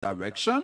direction,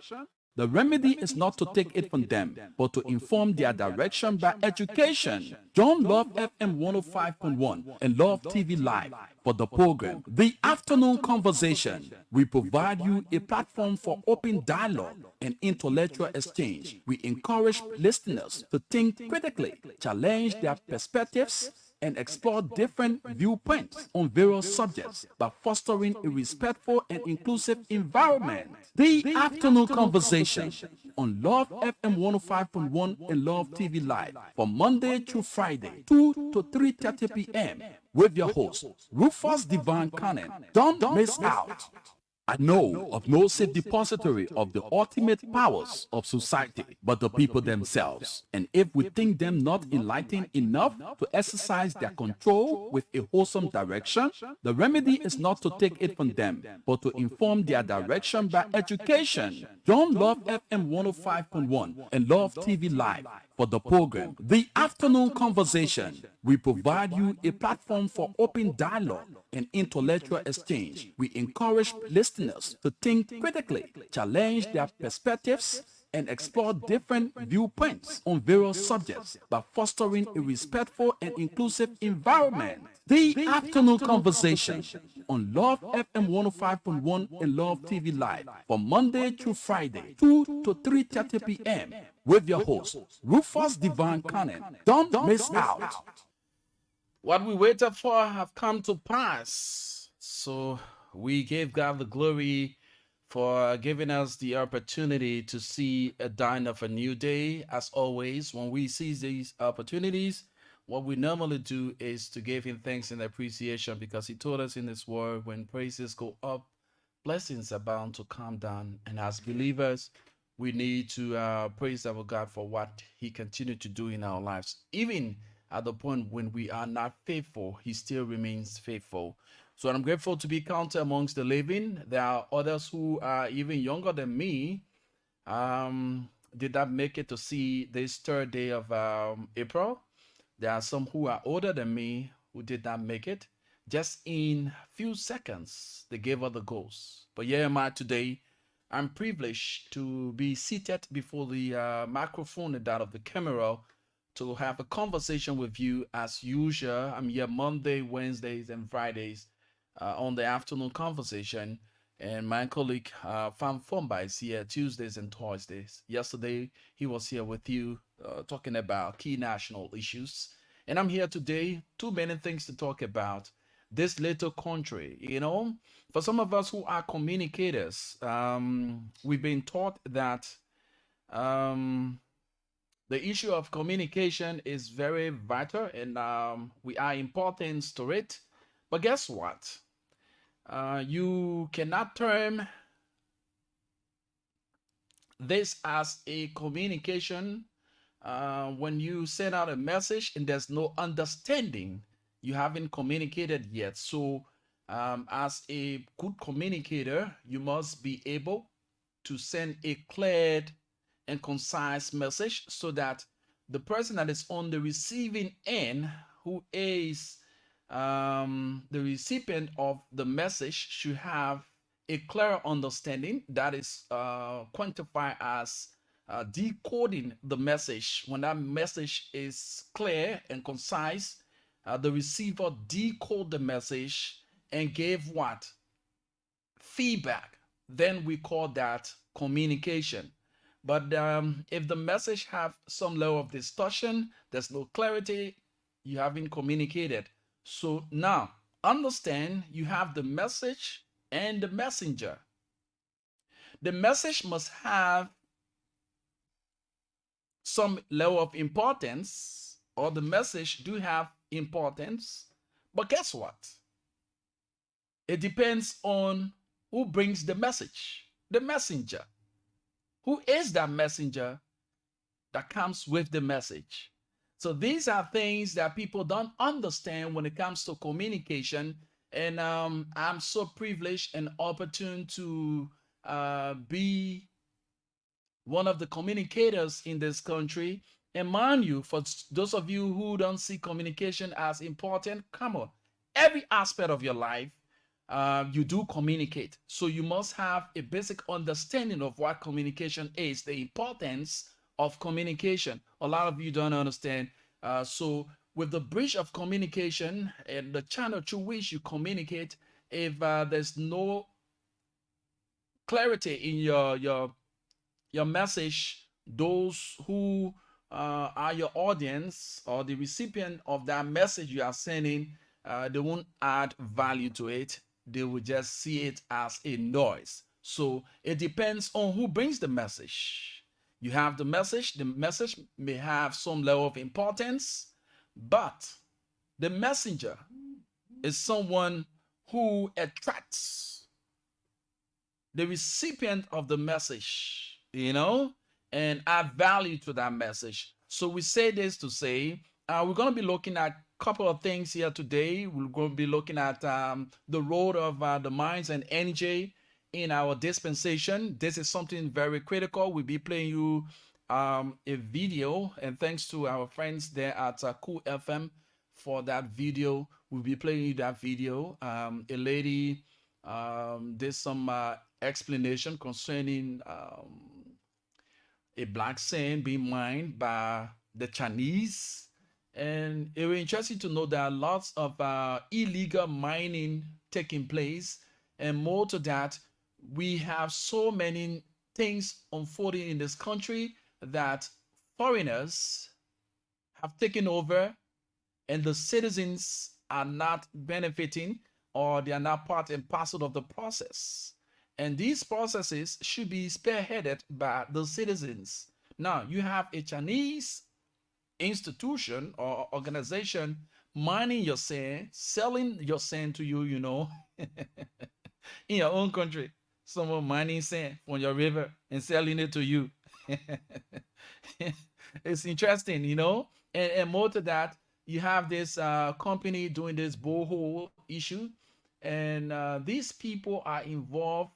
the remedy is not to take it from them, but to inform their direction by education. Join Love FM 105.1 and Love TV Live for the program, The Afternoon Conversation. We provide you a platform for open dialogue and intellectual exchange. We encourage listeners to think critically, challenge their perspectives, and explore different viewpoints on various subjects by fostering a respectful and inclusive environment. The Afternoon Conversation on Love FM 105.1 and Love TV Live from Monday through Friday, 2 to 3:30 p.m. with your host, Rufus Divine Cannon. Don't miss out. I know of no safe depository of the ultimate powers of society but the people themselves. And if we think them not enlightened enough to exercise their control with a wholesome direction, the remedy is not to take it from them, but to inform their direction by education. Join Love FM 105.1 and Love TV Live for the program, The Afternoon Conversation. We provide you a platform for open dialogue and intellectual exchange. We encourage listeners to think critically, challenge their perspectives, and explore different viewpoints on various subjects by fostering a respectful and inclusive environment. The Afternoon Conversation on Love FM 105.1 and Love TV Live from Monday through Friday, 2 to 3:30 p.m. with your host, Rufus Divine Cannon. Don't miss out. What we waited for have come to pass. So we gave God the glory for giving us the opportunity to see a dawn of a new day. As always, when we seize these opportunities, what we normally do is to give him thanks and appreciation, because he told us in his word, when praises go up, blessings are bound to come down. And as believers, we need to praise our God for what he continued to do in our lives. Even at the point when we are not faithful, he still remains faithful. So I'm grateful to be counted amongst the living. There are others who are even younger than me, did not make it to see this third day of April. There are some who are older than me who did not make it. Just in few seconds, they gave up the ghost. But here am I today. I'm privileged to be seated before the microphone and that of the camera to have a conversation with you as usual. I'm here Monday, Wednesdays, and Fridays on the afternoon conversation. And my colleague, Fan Fomba, is here Tuesdays and Thursdays. Yesterday, he was here with you talking about key national issues. And I'm here today, too many things to talk about. This little country, for some of us who are communicators, we've been taught that the issue of communication is very vital, and we are important to it. But guess what? You cannot term this as a communication when you send out a message and there's no understanding. You haven't communicated yet. So as a good communicator, you must be able to send a clear and concise message so that the person that is on the receiving end, who is the recipient of the message, should have a clear understanding that is quantified as decoding the message. When that message is clear and concise, the receiver decode the message and gave what? Feedback. Then we call that communication. But if the message have some level of distortion, there's no clarity, you haven't communicated. So now, understand you have the message and the messenger. The message must have some level of importance, or the message do have importance. But guess what? It depends on who brings the message, the messenger. Who is that messenger that comes with the message? So these are things that people don't understand when it comes to communication. And I'm so privileged and opportune to be one of the communicators in this country. And mind you, for those of you who don't see communication as important, come on, every aspect of your life, you do communicate. So you must have a basic understanding of what communication is, the importance of communication. A lot of you don't understand. So with the breach of communication and the channel through which you communicate, if there's no clarity in your message, those who are your audience or the recipient of that message you are sending, they won't add value to it. They will just see it as a noise. So it depends on who brings the message. You have the message may have some level of importance, but the messenger is someone who attracts the recipient of the message, and add value to that message. So we say this to say, we're going to be looking at a couple of things here today. We're going to be looking at the role of the minds and energy in our dispensation. This is something very critical. We'll be playing you a video, and thanks to our friends there at Cool FM for that video. We'll be playing you that video. A lady did some explanation concerning a black sand being mined by the Chinese. And it was interesting to know that lots of illegal mining taking place. And more to that, we have so many things unfolding in this country that foreigners have taken over, and the citizens are not benefiting, or they are not part and parcel of the process. And these processes should be spearheaded by the citizens. Now, you have a Chinese institution or organization mining your sand, selling your sand to you, in your own country. Someone mining sand from your river and selling it to you. It's interesting, And more to that, you have this company doing this borehole issue, and these people are involved,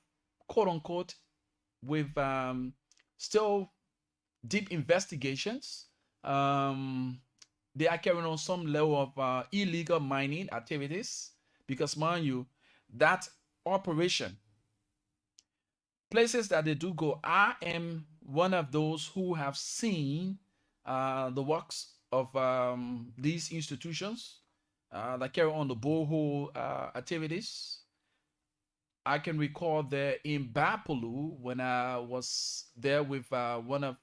quote unquote, with still deep investigations. They are carrying on some level of illegal mining activities, because, mind you, that operation, places that they do go, I am one of those who have seen the works of these institutions that carry on the borehole activities. I can recall there in Bapolu, when I was there with one of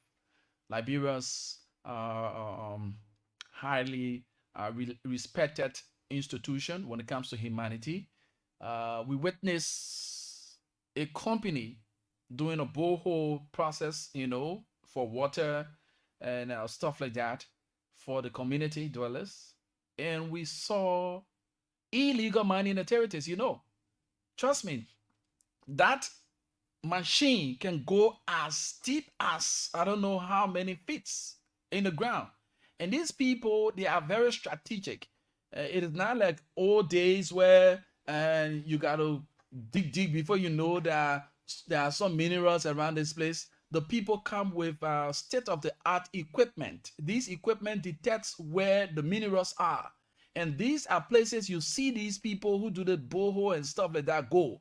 Liberia's highly respected institution when it comes to humanity. We witnessed a company doing a borehole process, for water and stuff like that for the community dwellers. And we saw illegal mining activities, Trust me, that machine can go as deep as I don't know how many feet in the ground. And these people, they are very strategic. It is not like old days where you got to dig before you know that there are some minerals around this place. The people come with state-of-the-art equipment. This equipment detects where the minerals are. And these are places you see these people who do the borehole and stuff like that go.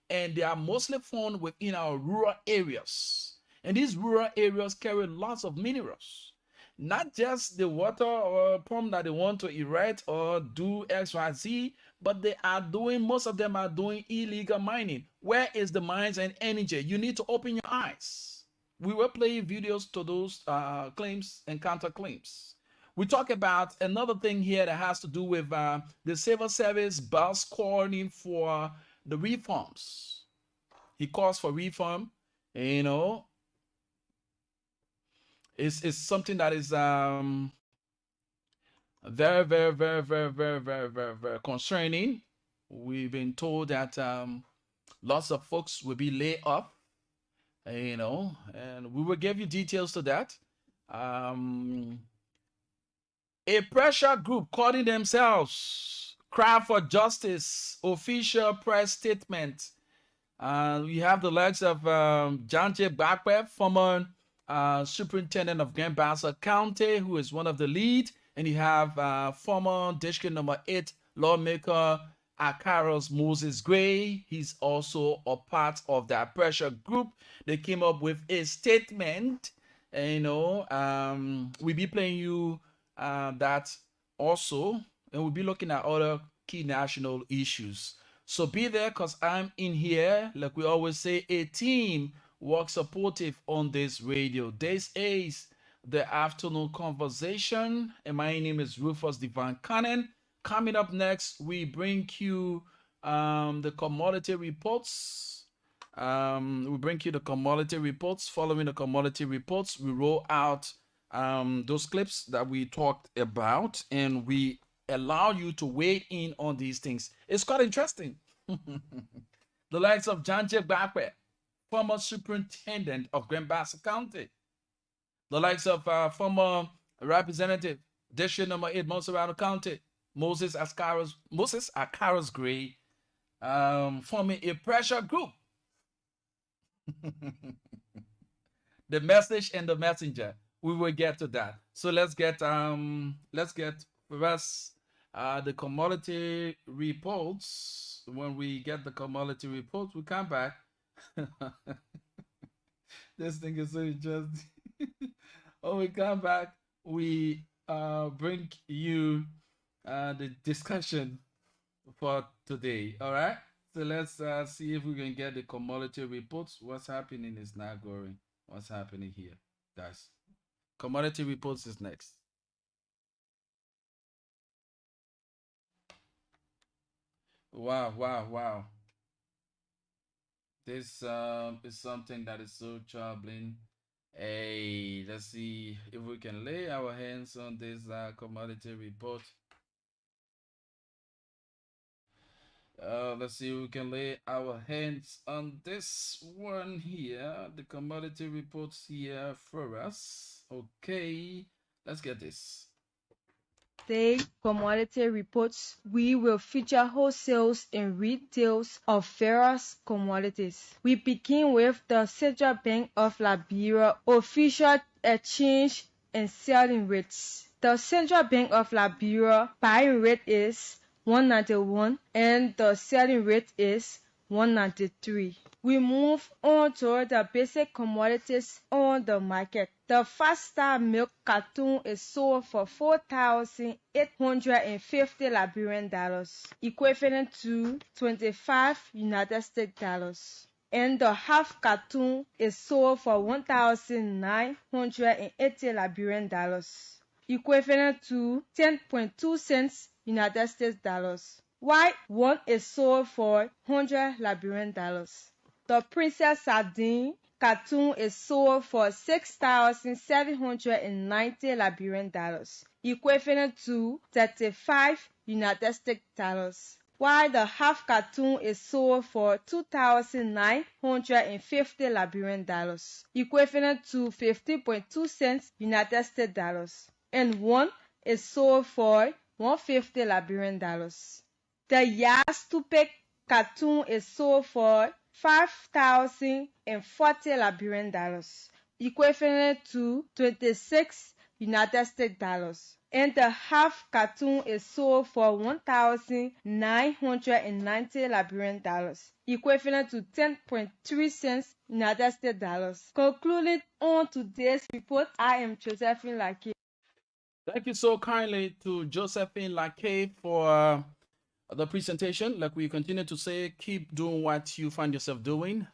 And they are mostly found within our rural areas. And these rural areas carry lots of minerals. Not just the water or pump that they want to erect or do X, Y, Z, but most of them are doing illegal mining. Where is the mines and energy? You need to open your eyes. We were playing videos to those claims and counterclaims. We talk about another thing here that has to do with the civil service boss calling for the reforms. He calls for reform. It's something that is very, very, very, very, very, very, very, very concerning. We've been told that lots of folks will be laid off, and we will give you details to that. A pressure group calling themselves Cry for Justice, official press statement. We have the likes of John J. Blackwell, former superintendent of Grand Bassa County, who is one of the lead, and you have former district number 8 lawmaker Akaros Moses Gray. He's also a part of that pressure group. They came up with a statement. And, we'll be playing you that also, and we'll be looking at other key national issues. So be there, because I'm in here. Like we always say, a team works supportive on this radio. This is the afternoon conversation, and my name is Rufus Divine Cannon. Coming up next, we bring you the commodity reports. We bring you the commodity reports. Following the commodity reports, we roll out those clips that we talked about, and we allow you to weigh in on these things. It's quite interesting. The likes of John J. Bakwe, former superintendent of Grand Bassa County. The likes of former representative, District Number 8, Monserrato County, Moses Akaros Gray, forming a pressure group. The message and the messenger. We will get to that. So let's get first the commodity reports. When we get the commodity reports, we come back. This thing is so interesting. When we come back, we bring you the discussion for today. All right. So let's see if we can get the commodity reports. What's happening is not going. What's happening here, guys? Commodity reports is next. Wow, wow, wow. This is something that is so troubling. Hey, let's see if we can lay our hands on this commodity report. Let's see if we can lay our hands on this one here. The commodity reports here for us. Okay, let's get this. Today, commodity reports, we will feature wholesales and retails of various commodities. We begin with the Central Bank of Liberia official exchange and selling rates. The Central Bank of Liberia buying rate is 191 and the selling rate is 193. We move on to the basic commodities on the market. The Fasta milk carton is sold for 4,850 Liberian dollars, equivalent to 25 United States dollars. And the half carton is sold for 1,980 Liberian dollars, equivalent to 10.2 cents United States dollars. While one is sold for 100 Liberian dollars. The Princess Sardine carton is sold for 6,790 Liberian dollars, equivalent to 35 United States dollars. While the half carton is sold for 2,950 Liberian dollars, equivalent to 15.2 cents United States dollars, and one is sold for 150 Liberian dollars. The Yas Tupek carton is sold for 5,040 Liberian dollars, equivalent to 26 United States dollars. And the half carton is sold for 1,990 Liberian dollars, equivalent to 10.3 cents United States dollars. Concluding on today's report, I am Josephine Lake. Thank you so kindly to Josephine Lake for the presentation. Like we continue to say, keep doing what you find yourself doing.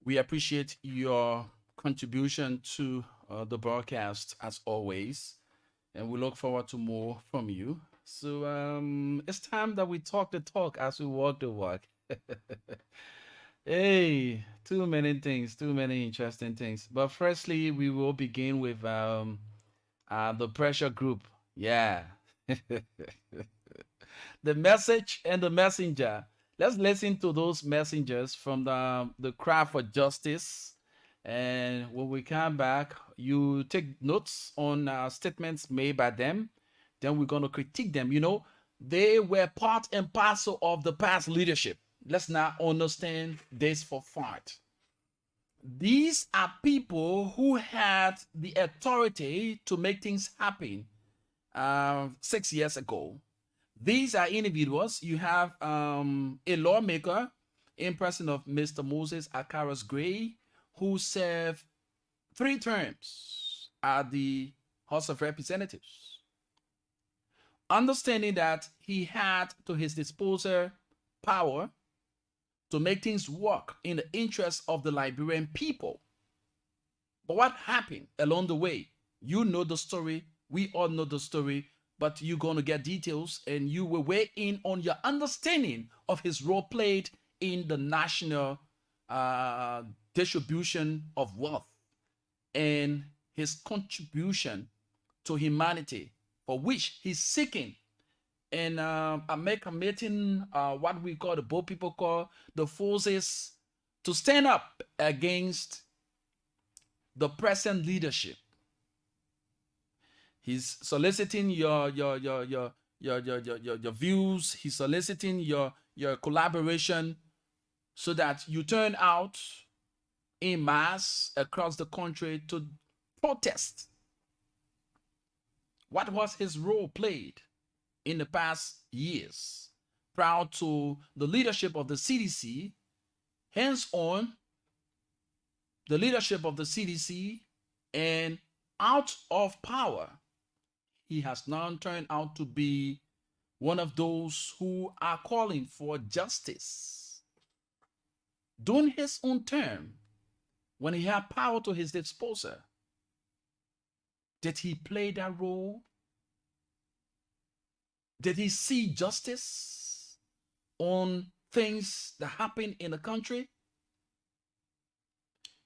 We appreciate your contribution to the broadcast as always, and we look forward to more from you. So it's time that we talk the talk as we walk the walk. Hey, too many things, too many interesting things. But firstly, we will begin with the pressure group. Yeah. The message and the messenger. Let's listen to those messengers from the cry for justice. And when we come back, you take notes on statements made by them. Then we're going to critique them. You know, they were part and parcel of the past leadership. Let's now understand this for fact. These are people who had the authority to make things happen 6 years ago. These are individuals. You have a lawmaker in person of Mr. Moses Akaras Gray, who served 3 terms at the House of Representatives. Understanding that he had to his disposal power to make things work in the interest of the Liberian people. But what happened along the way? You know the story. We all know the story. But you're going to get details, and you will weigh in on your understanding of his role played in the national distribution of wealth and his contribution to humanity, for which he's seeking and amalgamating what we call, the both people call, the forces to stand up against the present leadership. He's soliciting your views. He's soliciting your collaboration so that you turn out in mass across the country to protest. What was his role played in the past years prior to the leadership of the CDC? Hence on, the leadership of the CDC, and out of power, he has now turned out to be one of those who are calling for justice. During his own term, when he had power to his disposal, did he play that role? Did he see justice on things that happen in the country?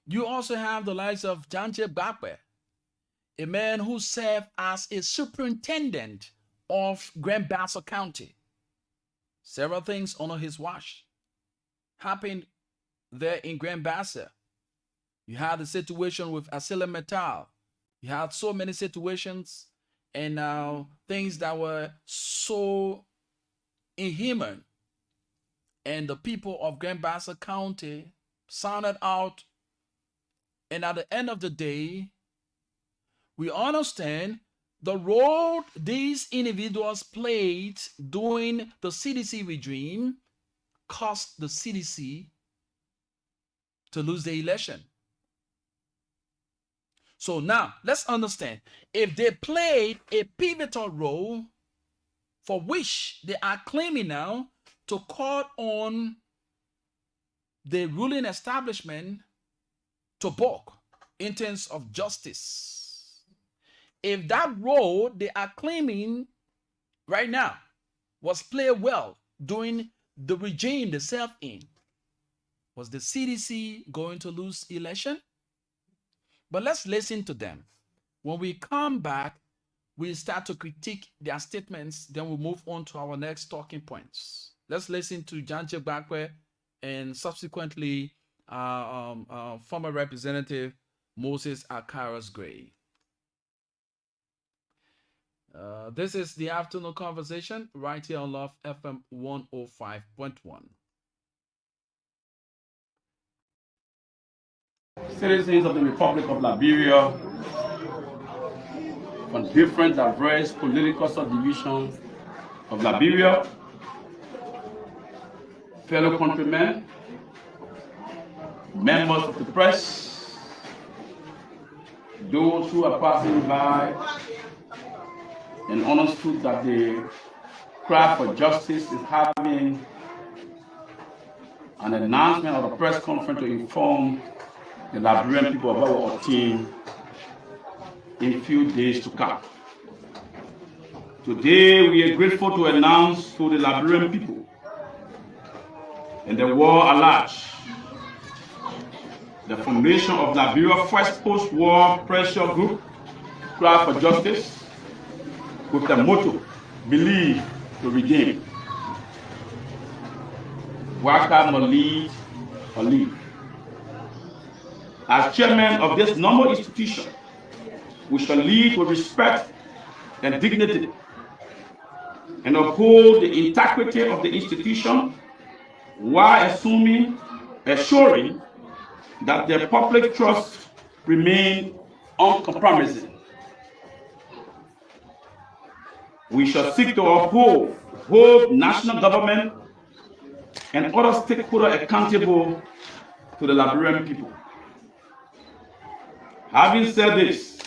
You also have the likes of Justic, a man who served as a superintendent of Grand Bassa County. Several things under his watch happened there in Grand Bassa. You had the situation with Asila Metal. You had so many situations and things that were so inhuman. And the people of Grand Bassa County sounded out. And at the end of the day, we understand the role these individuals played during the CDC regime cost the CDC to lose the election. So now, let's understand, if they played a pivotal role for which they are claiming now to call on the ruling establishment to balk in terms of justice, if that role they are claiming right now was played well during the regime they served in, was the CDC going to lose election? But let's listen to them. When we come back, we start to critique their statements, then we'll move on to our next talking points. Let's listen to Justic and subsequently former Representative Moses Akaras Gray. This is the afternoon conversation right here on Love FM 105.1. Citizens of the Republic of Liberia from different diverse political subdivisions of Liberia, fellow countrymen, members of the press, those who are passing by and understood that the cry for justice is having an announcement of a press conference to inform the Liberian people about our team in a few days to come. Today, we are grateful to announce to the Liberian people and the world at large the formation of Liberia's first post-war pressure group, Cry for Justice, with the motto, Believe to Redeem. Welcome or lead or leave. As chairman of this noble institution, we shall lead with respect and dignity and uphold the integrity of the institution while assuring that the public trust remain uncompromising. we shall seek to hold national government and other stakeholders accountable to the Liberian people. Having said this,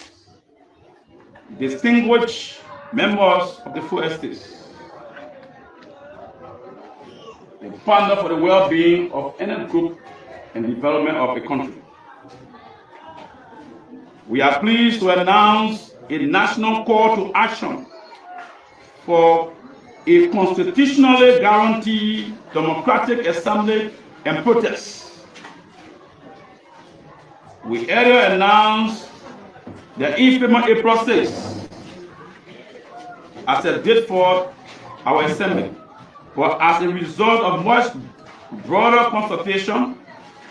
distinguished members of the full estates, the partner for the well-being of any group and development of the country, we are pleased to announce a national call to action for a constitutionally guaranteed democratic assembly and protest. We earlier announced the infamous April 6th as a date for our assembly, but as a result of much broader consultation,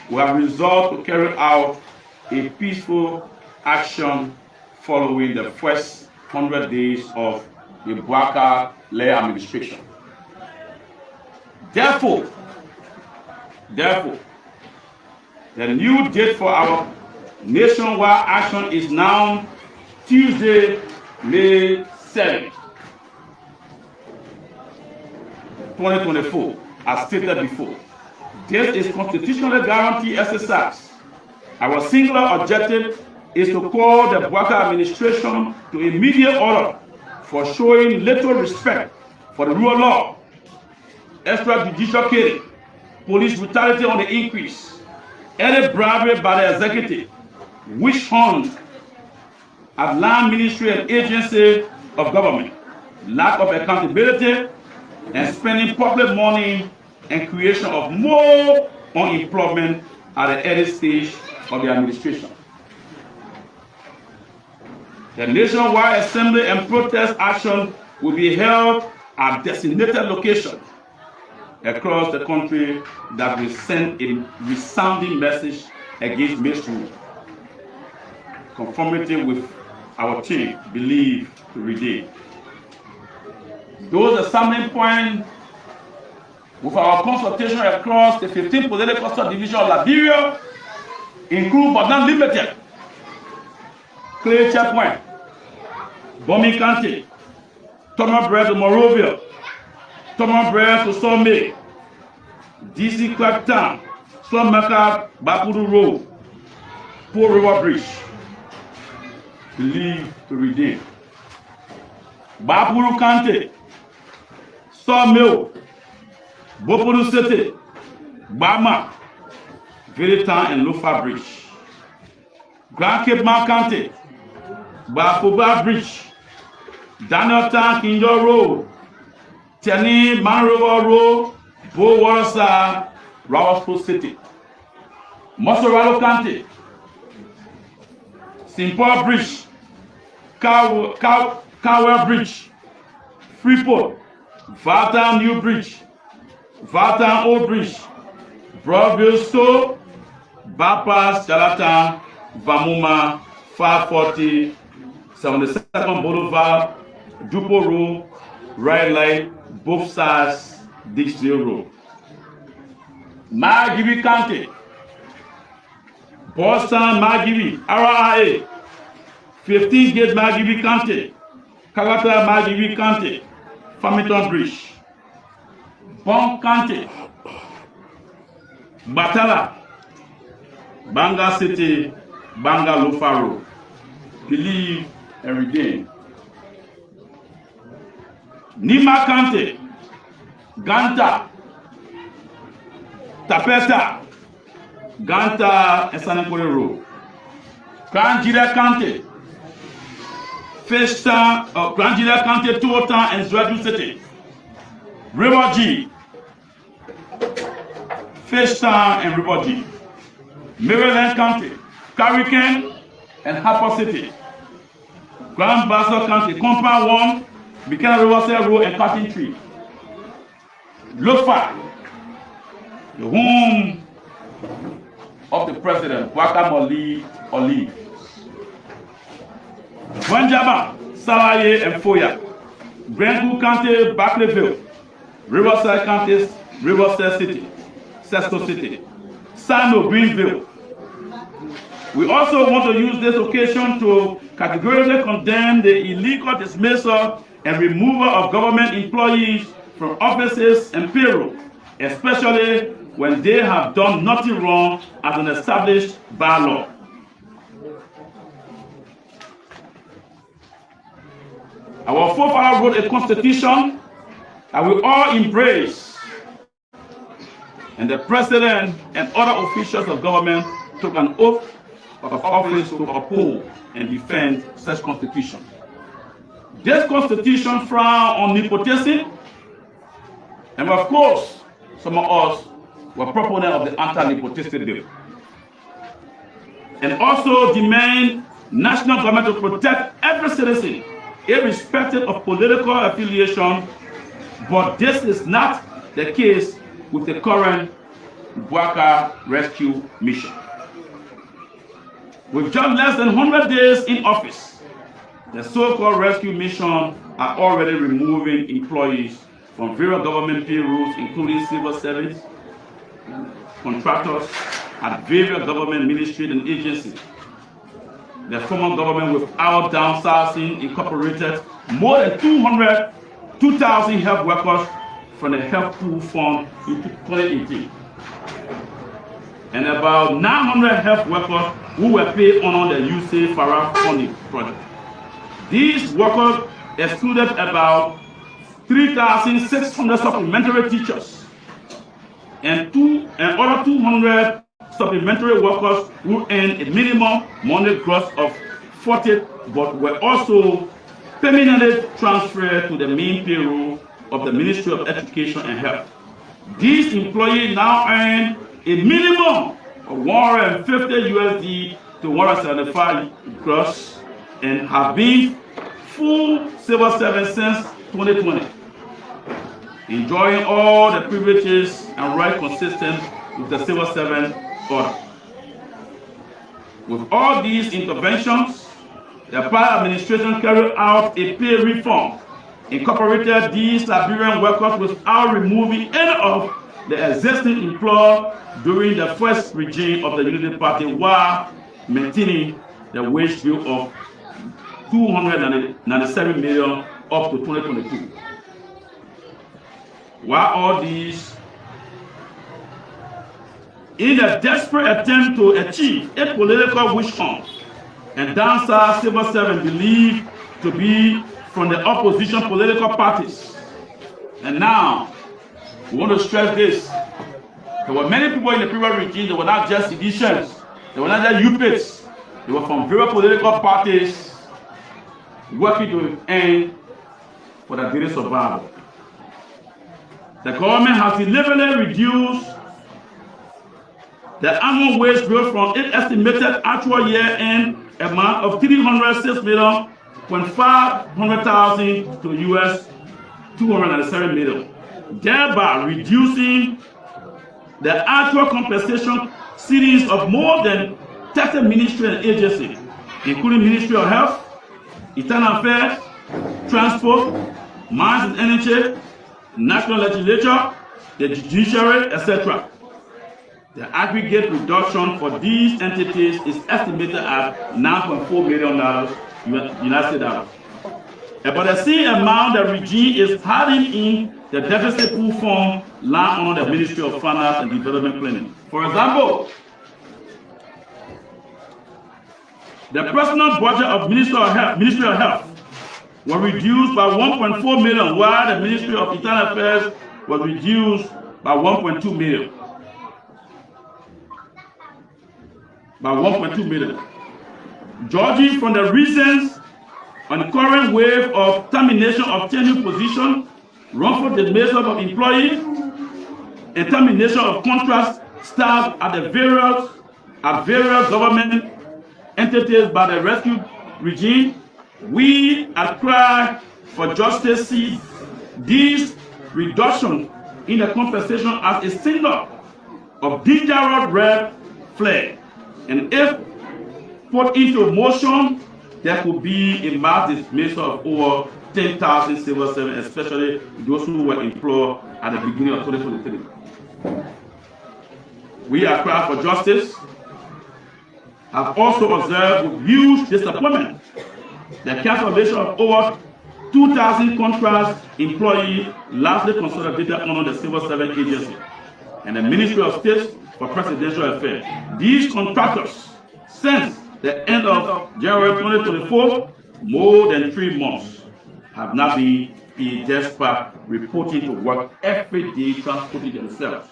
we have resolved to carry out a peaceful action following the first 100 days of the Boubacar-led administration. Therefore, the new date for our nationwide action is now Tuesday, May 7th, 2024, as stated before. This is constitutionally guaranteed exercise. Our singular objective is to call the Boubacar administration to immediate order for showing little respect for the rule of law, extrajudicial killing, police brutality on the increase, any bribery by the executive, witch hunt at land ministry and agency of government, lack of accountability, and spending public money and creation of more unemployment at the early stage of the administration. The nationwide assembly and protest action will be held at designated locations across the country that will send a resounding message against misrule, conformity with our team believe to redeem. Those assembly points with our consultation across the 15 political subdivisions of Liberia include but not limited Clay Checkpoint, Bomi County, Thomas Bread to Morovia, Thomas Bread to Somé, DC Claptown, Slumaka Bakuru Road, Poor River Bridge, believe to redeem. Bapuru County, Sawmill, Bopuru City, Bama, Villetown and Lofa Bridge. Grand Cape Mount County, Bafuba Bridge, Danieltown, Kinjo Road, Teni, Manrover Road, Bo Warasa, Rawaspo City. Mosoralo County, St. Paul Bridge, Cowell Bridge, Freeport, Valtown New Bridge, Valtown Old Bridge, Broadville Store, Bypass, Charlatan, Vamuma, 540, 72nd Boulevard, Dupo Road, Red Light, both sides, Dixdale Road. Margibi County, Boston, Margibi, RIA, 15 Gate Margibi County, Kalata Margibi County, Farmington Bridge, Bon County, Batala, Banga City, Banga Lofa Road, believe and redeem. Nima County, Ganta, Tapeta, Ganta and Sanekore Road. Grand Jira County, Festa, Grand Jira County, Tuotan and Zwadu City. River G, Festa and River G. Maryland County, Carrican and Harper City. Grand Bassa County, Compound 1, Buchanan Riverside Road and Cotton Tree. Lofa, the home of the president, Boubacar Olive. Wanjaba, Salaye and Foya. Granville County, Barclayville. Riverside County, Riverside City, Sesto City. Sano, Greenville. We also want to use this occasion to categorically condemn the illegal dismissal and removal of government employees from offices and payroll, especially when they have done nothing wrong as an established by law. Our forefathers wrote a constitution that we all embrace, and the president and other officials of government took an oath of office to uphold and defend such constitution. This constitution frowns on nepotism, and of course, some of us were proponents of the anti-nepotism bill, and also demand national government to protect every citizen, irrespective of political affiliation. But this is not the case with the current Bwaka Rescue Mission. With just less than 100 days in office, the so-called Rescue Mission are already removing employees from various government payrolls, including civil service, contractors at various government ministries and agencies. The former government, without downsizing, incorporated more than 2,000 health workers from the Health Pool Fund in 2018, and about 900 health workers who were paid under the USAID Farah funding project. These workers excluded about 3,600 supplementary teachers and other 200 supplementary workers who earned a minimum monthly gross of 40, but were also permanently transferred to the main payroll of the Ministry of Education and Health. These employees now earn a minimum of 150 USD to 175 gross and have been full civil servants since 2020, enjoying all the privileges and rights consistent with the civil servant order. With all these interventions, the prior administration carried out a pay reform, incorporated these Liberian workers without removing any of the existing employer during the first regime of the Unity Party, while maintaining the wage bill of $297 million up to 2022. While all these, in a desperate attempt to achieve a political wish hunt and downsize civil servants believed to be from the opposition political parties. And now, we want to stress this. There were many people in the previous regime that were not just seditionists, they were not just UPITs, they were from various political parties working to end for the daily survival. The government has deliberately reduced the annual wage bill from its estimated actual year-end amount of $306,500,000 to US $297 million, thereby reducing the actual compensation ceilings of more than 30 ministries and agencies, including Ministry of Health, Internal Affairs, Transport, Mines and Energy, National Legislature, the Judiciary, etc. The aggregate reduction for these entities is estimated at $9.4 million United States dollars. About the same amount the regime is hiding in the deficit pool fund lying under the Ministry of Finance and Development Planning. For example, the personal budget of Ministry of Health was reduced by $1.4 million, while the Ministry of Internal Affairs was reduced by $1.2 million. Judging from the reasons on the current wave of termination of tenure position, wrongful dismissal of employees, and termination of contract staff at various government entities by the rescue regime, we at Cry for Justice see these reductions in the compensation as a signal of dangerous red flag. And if put into motion, there could be a mass dismissal of over 10,000 civil servants, especially those who were employed at the beginning of 2023. We at Cry for Justice have also observed with huge disappointment the cancellation of over 2,000 contract employees largely consolidated under the Civil Service Agency and the Ministry of State for Presidential Affairs. These contractors, since the end of January 2024, more than 3 months, have not been paid despite reporting to work every day, transporting themselves.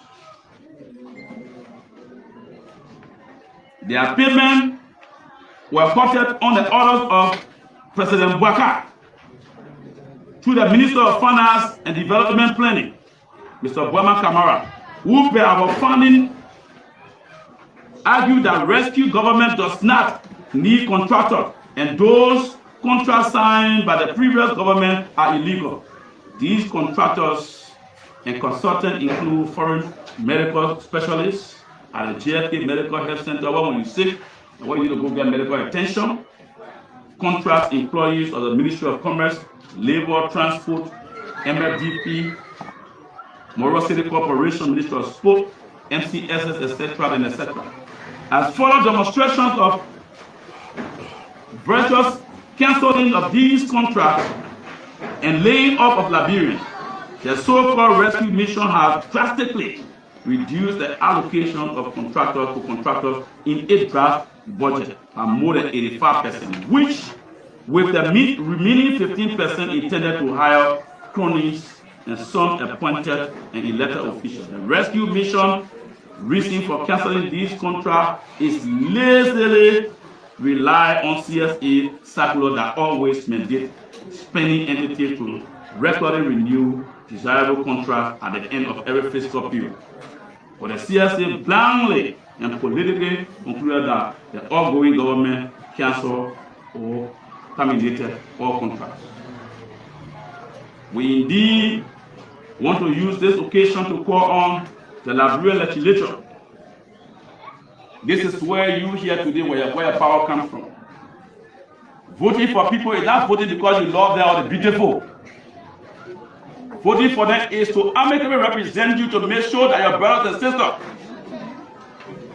Their payment were quoted on the orders of President Bouaka through the Minister of Finance and Development Planning, Mr. Boama Kamara, who per our funding argued that rescue government does not need contractors and those contracts signed by the previous government are illegal. These contractors and consultants include foreign medical specialists at the JFK Medical Health Center when you're sick and when you need to go get medical attention, contract employees of the Ministry of Commerce, Labor, Transport, MFDP, Moral City Corporation, Ministry of Sport, MCSS, etc., and etc. As further demonstrations of virtuous cancelling of these contracts and laying off of Liberians, the so-called rescue mission has drastically reduced the allocation of contractors to contractors in its draft budget by more than 85%, which, with the remaining 15% intended to hire cronies and some appointed and elected officials. The rescue mission reason for canceling these contracts is lazily rely on CSA circular that always mandate spending entities to regularly renew desirable contracts at the end of every fiscal period. But the CSA blandly and politically concluded that the outgoing government canceled or terminated all contracts. We indeed want to use this occasion to call on the Liberian legislature. This is where you here today, where your power comes from. Voting for people is not voting because you love them or the beautiful. Voting for them is to amicably represent you to make sure that your brothers and sisters,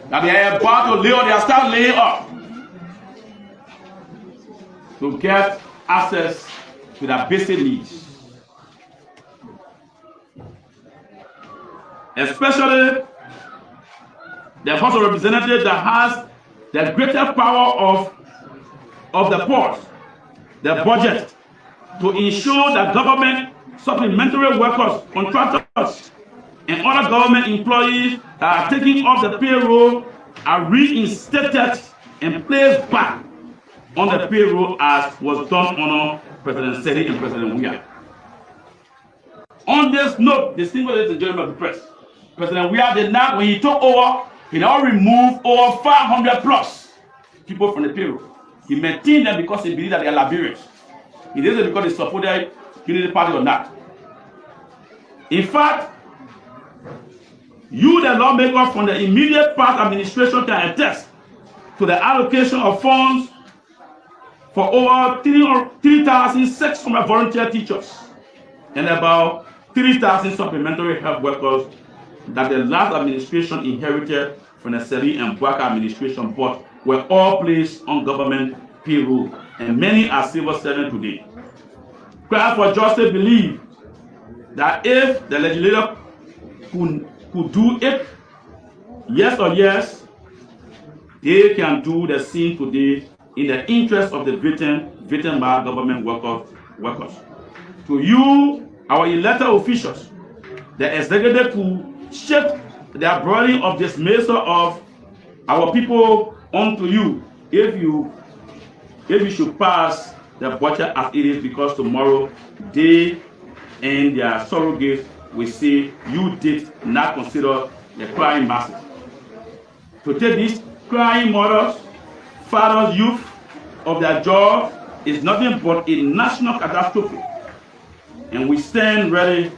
that they are about to lay on, they are start laying up to get access to their basic needs. Especially the House of Representatives that has the greater power of the port, the budget, to ensure that government supplementary workers, contractors, and other government employees that are taking off the payroll are reinstated and placed back on the payroll as was done under President Sedi and President Weah. On this note, distinguished ladies and gentlemen of the press, President Weah did not, when he took over, he now removed over 500 plus people from the payroll. He maintained them because he believed that they are Liberians. He did it because they supported Unity Party or not. In fact, you, the lawmaker from the immediate past administration, can attest to the allocation of funds for over 3,600 volunteer teachers and about 3,000 supplementary health workers that the last administration inherited from the Sedi and Bouaka administration, but were all placed on government payroll, and many are civil servants today. Cry for Justice believe that if the legislature could do it, yes or yes, they can do the same today in the interest of the victim by government workers. To you, our elected officials, the executive to shift the burden of dismissal of our people onto you if you should pass the budget as it is, because tomorrow they and their surrogates will say you did not consider the crying masses. To take these crying mothers, fathers, youth of their job is nothing but a national catastrophe, and we stand ready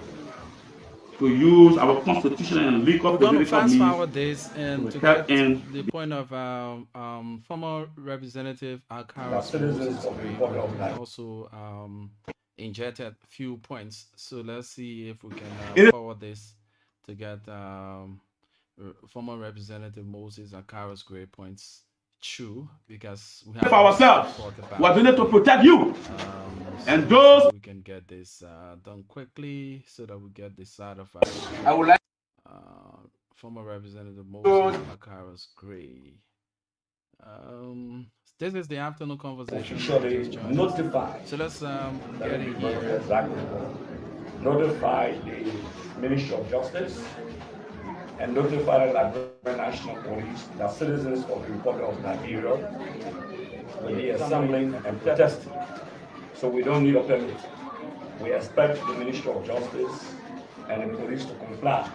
to use our constitutional and legal political means. Fast forward this and to get the point of former Representative Akara's also injected a few points. So let's see if we can forward this to get former Representative Moses Akara's great points true because we For have ourselves, talked we are about doing it to protect you. And those we can get this done quickly so that we get this side of I would like uh, former Representative Moses to Akaras Gray. Um, this is the afternoon conversation. Officially notified So let's that get the in here. executive notify the Ministry of Justice and notify the Liberian National Police that citizens of the Republic of Nigeria will be assembling and protesting. So we don't need a permit. We expect the Ministry of Justice and the police to comply.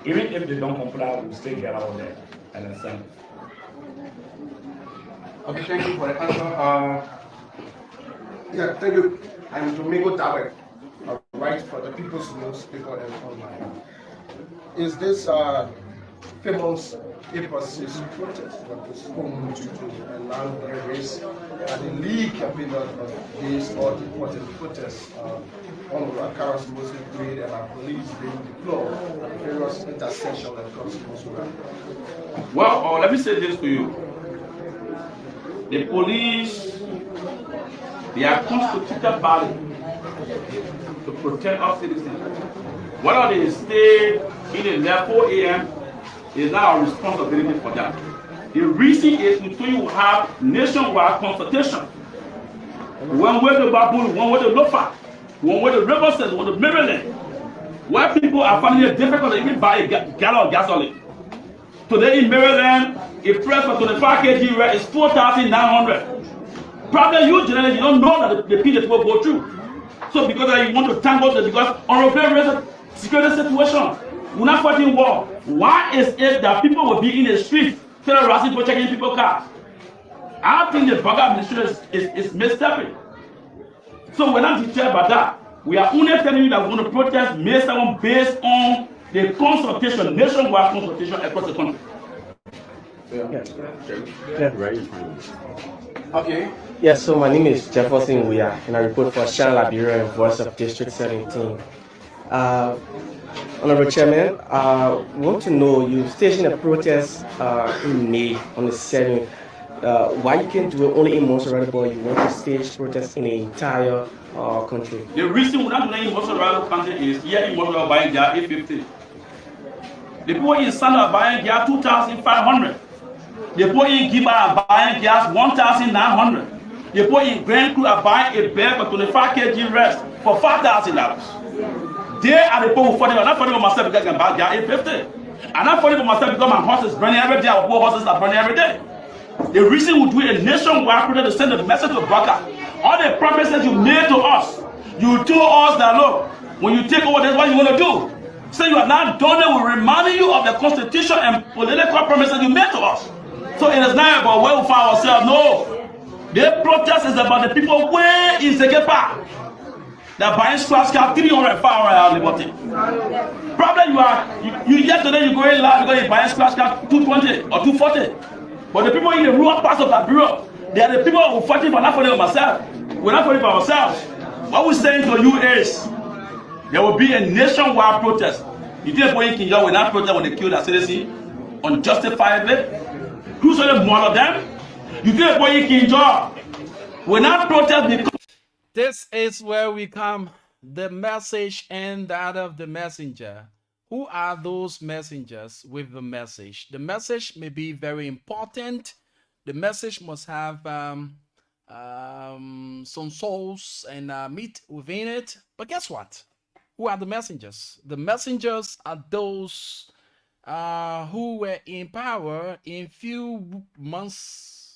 Even if they don't comply, we'll still get out there and assemble. Okay, thank you for the answer. Yeah, thank you. I'm Domingo Dawe, I write for the People's Newspaper and online. Is this famous April 6 protest that was home to and now there is the league opinion of this or important protest on Akara's Muslim grade and our police being deployed at various intersections across Missouri? Well, let me say this to you. The police, they are constituted body to protect our citizens. Whether they stay in the left 4 a.m. is not our responsibility for that. The reason is until you have nationwide consultation. One way to Babul, one way to Lofa, one way to Riverside, one to Maryland, where people are finding it difficult to even buy a gallon of gasoline. Today in Maryland, a price for 25 kg rate is 4,900. Probably you generally you don't know that the PDS will go through. So because you want to tangle it, because on a security situation, we're not fighting war. Why is it that people will be in the street terrorizing for checking people's cars? I think the Burger administration is misstepping. So we're not deterred by that. We are only telling you that we're going to protest May 7 based on the consultation, nationwide consultation across the country. Okay. Yes, so my name is Jefferson Weah, and I report for Shan Liberia and Voice of District 17. Honorable Chairman, we want to know, you stationed a protest in May on the 7th. Why you can't do it only in Montserrat, but you want to stage protest in the entire country? The reason we're not doing it in Montserrat County is here in Montserrat buying their 850. The people in Sanda are buying their 2,500. The people in Giba are buying gas 1,900. The people in Grand Crew are buying a bag for 25 kg rest for $5,000. They are the people who fight. I'm not fighting for myself because I can buy gas 850. I'm not fighting for myself because my horse is burning every day. Our poor horses are burning every day. The reason we do a nationwide protest to send a message to Baka. All the promises you made to us, you told us that look, when you take over, that's what you want to do. So you are not done it. We're reminding you of the constitution and political promises you made to us. So it is not about where we find ourselves. No. The protest is about the people way in Zekepa. They're buying scratch card 300 500 liberty. Problem you yesterday you go in live because you're buying scratch card 220 or 240. But the people in the rural parts of Liberia, they are the people who are fighting for not fighting for myself. We're not fighting for ourselves. What we're saying to you is there will be a nationwide protest. You think people in Kenya will not protest when they kill their citizen unjustifiably? Who saw the more of them? You think people in Kenya will not protest because This is where we come, the message and that of the messenger. Who are those messengers with the message? The message may be very important. The message must have some souls and meat within it. But guess what? Who are the messengers? The messengers are those who were in power in few months.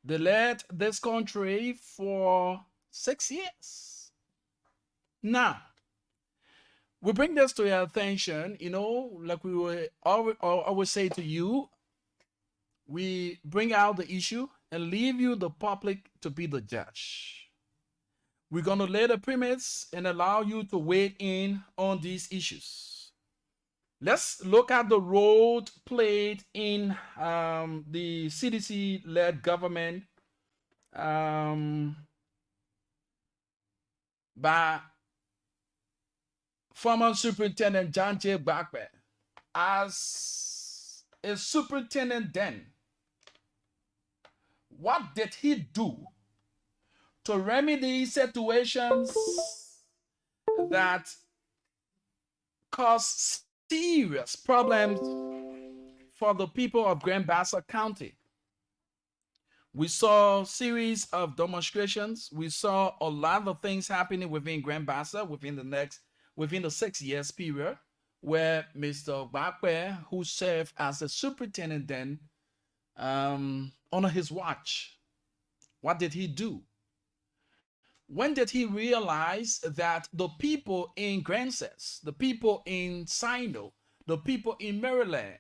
They led this country for 6 years. Now, we bring this to your attention, like we will always say to you, we bring out the issue and leave you, the public, to be the judge. We're going to lay the premise and allow you to weigh in on these issues. Let's look at the role played in the CDC-led government by former Superintendent John J. Bakbe as a superintendent then, what did he do to remedy situations that cause serious problems for the people of Grand Bassa County? We saw series of demonstrations. We saw a lot of things happening within Grand Bassa within the 6 years period, where Mr. Bakwe, who served as the superintendent then, under his watch, what did he do? When did he realize that the people in Grances, the people in Sino, the people in Maryland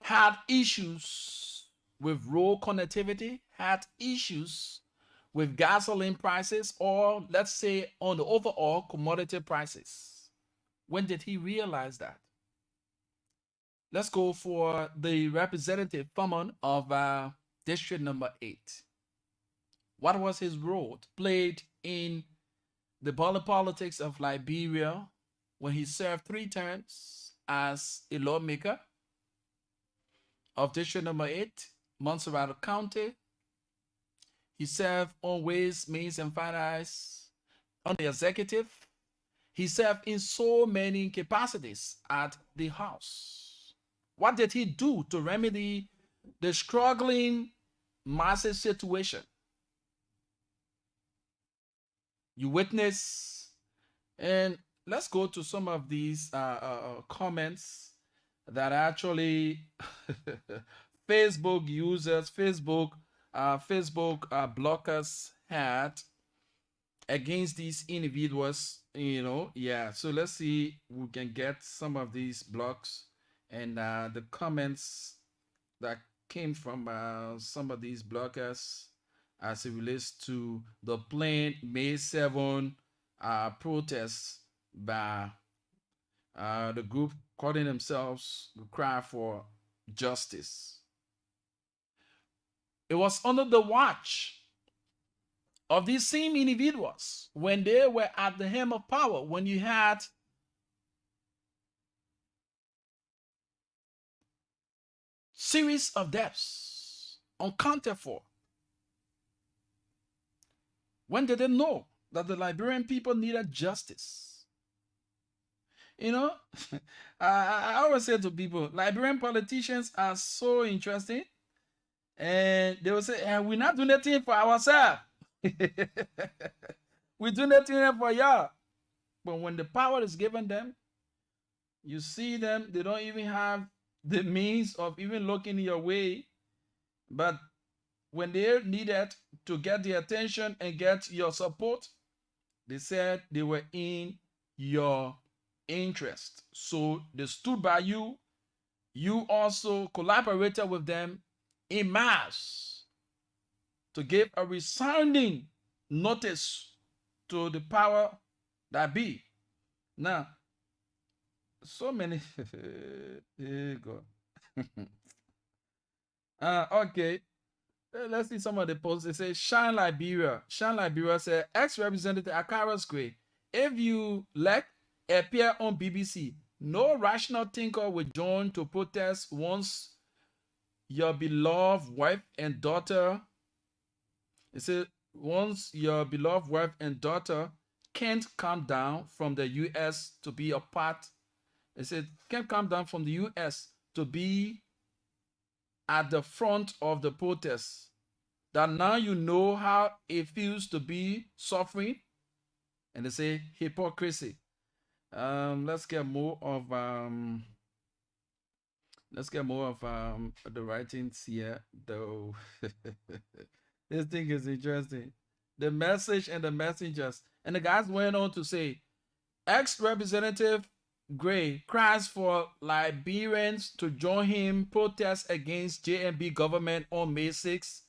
had issues with road connectivity, had issues with gasoline prices, or let's say on the overall commodity prices? When did he realize that? Let's go for the representative Thurman of district number 8. What was his role played in the politics of Liberia when he served 3 terms as a lawmaker of district number 8, Montserrat County? He served on Ways, Means, and Finance on the executive. He served in so many capacities at the House. What did he do to remedy the struggling massive situation? You witness, and let's go to some of these comments that actually Facebook users, Facebook blockers had against these individuals. Yeah. So let's see, we can get some of these blocks and the comments that came from some of these bloggers as it relates to the planned May 7 protests by the group calling themselves the Cry for Justice. It was under the watch of these same individuals when they were at the helm of power, when you had series of deaths uncounted for. When did they know that the Liberian people needed justice? I always say to people, Liberian politicians are so interesting, and they will say, we're not doing anything for ourselves. We're doing anything for y'all. But when the power is given them, you see them, they don't even have the means of even looking your way. But when they needed to get the attention and get your support, they said they were in your interest. So they stood by you. You also collaborated with them in mass to give a resounding notice to the power that be. Now, so many. Hey God. Okay. Let's see some of the posts. They say, Shine Liberia. Shine Liberia said, ex-representative Akaras Gray, if you like, appear on BBC. No rational thinker will join to protest once your beloved wife and daughter. It said, once your beloved wife and daughter can't come down from the U.S. to be a part. It said, can't come down from the U.S. to be at the front of the protest, that now you know how it feels to be suffering. And they say hypocrisy. Let's get more of the writings here, though. This thing is interesting. The message and the messengers. And the guys went on to say, ex-representative Gray cries for Liberians to join him protest against JMB government on May 6,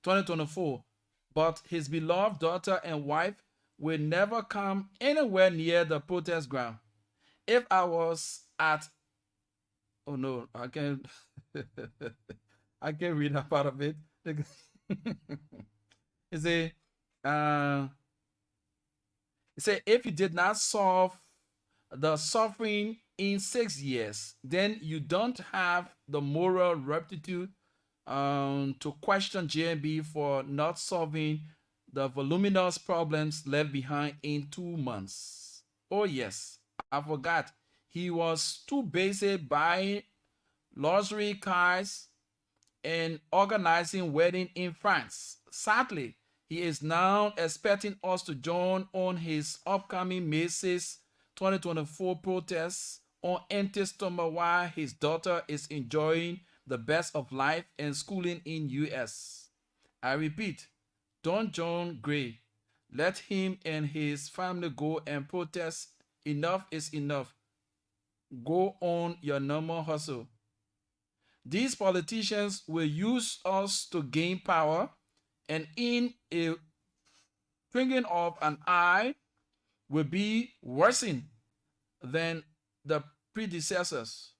2024. But his beloved daughter and wife will never come anywhere near the protest ground. If I was at... Oh no, I can't... I can't read that part of it. It say, if you did not solve the suffering in 6 years, then you don't have the moral rectitude to question JMB for not solving the voluminous problems left behind in 2 months. Oh yes, I forgot. He was too busy buying luxury cars and organizing wedding in France. Sadly, he is now expecting us to join on his upcoming May 6, 2024 protests on empty stomach while his daughter is enjoying the best of life and schooling in US. I repeat, don't join Gray. Let him and his family go and protest. Enough is enough. Go on your normal hustle. These politicians will use us to gain power, and in a twinkling of an eye will be worse than the predecessors.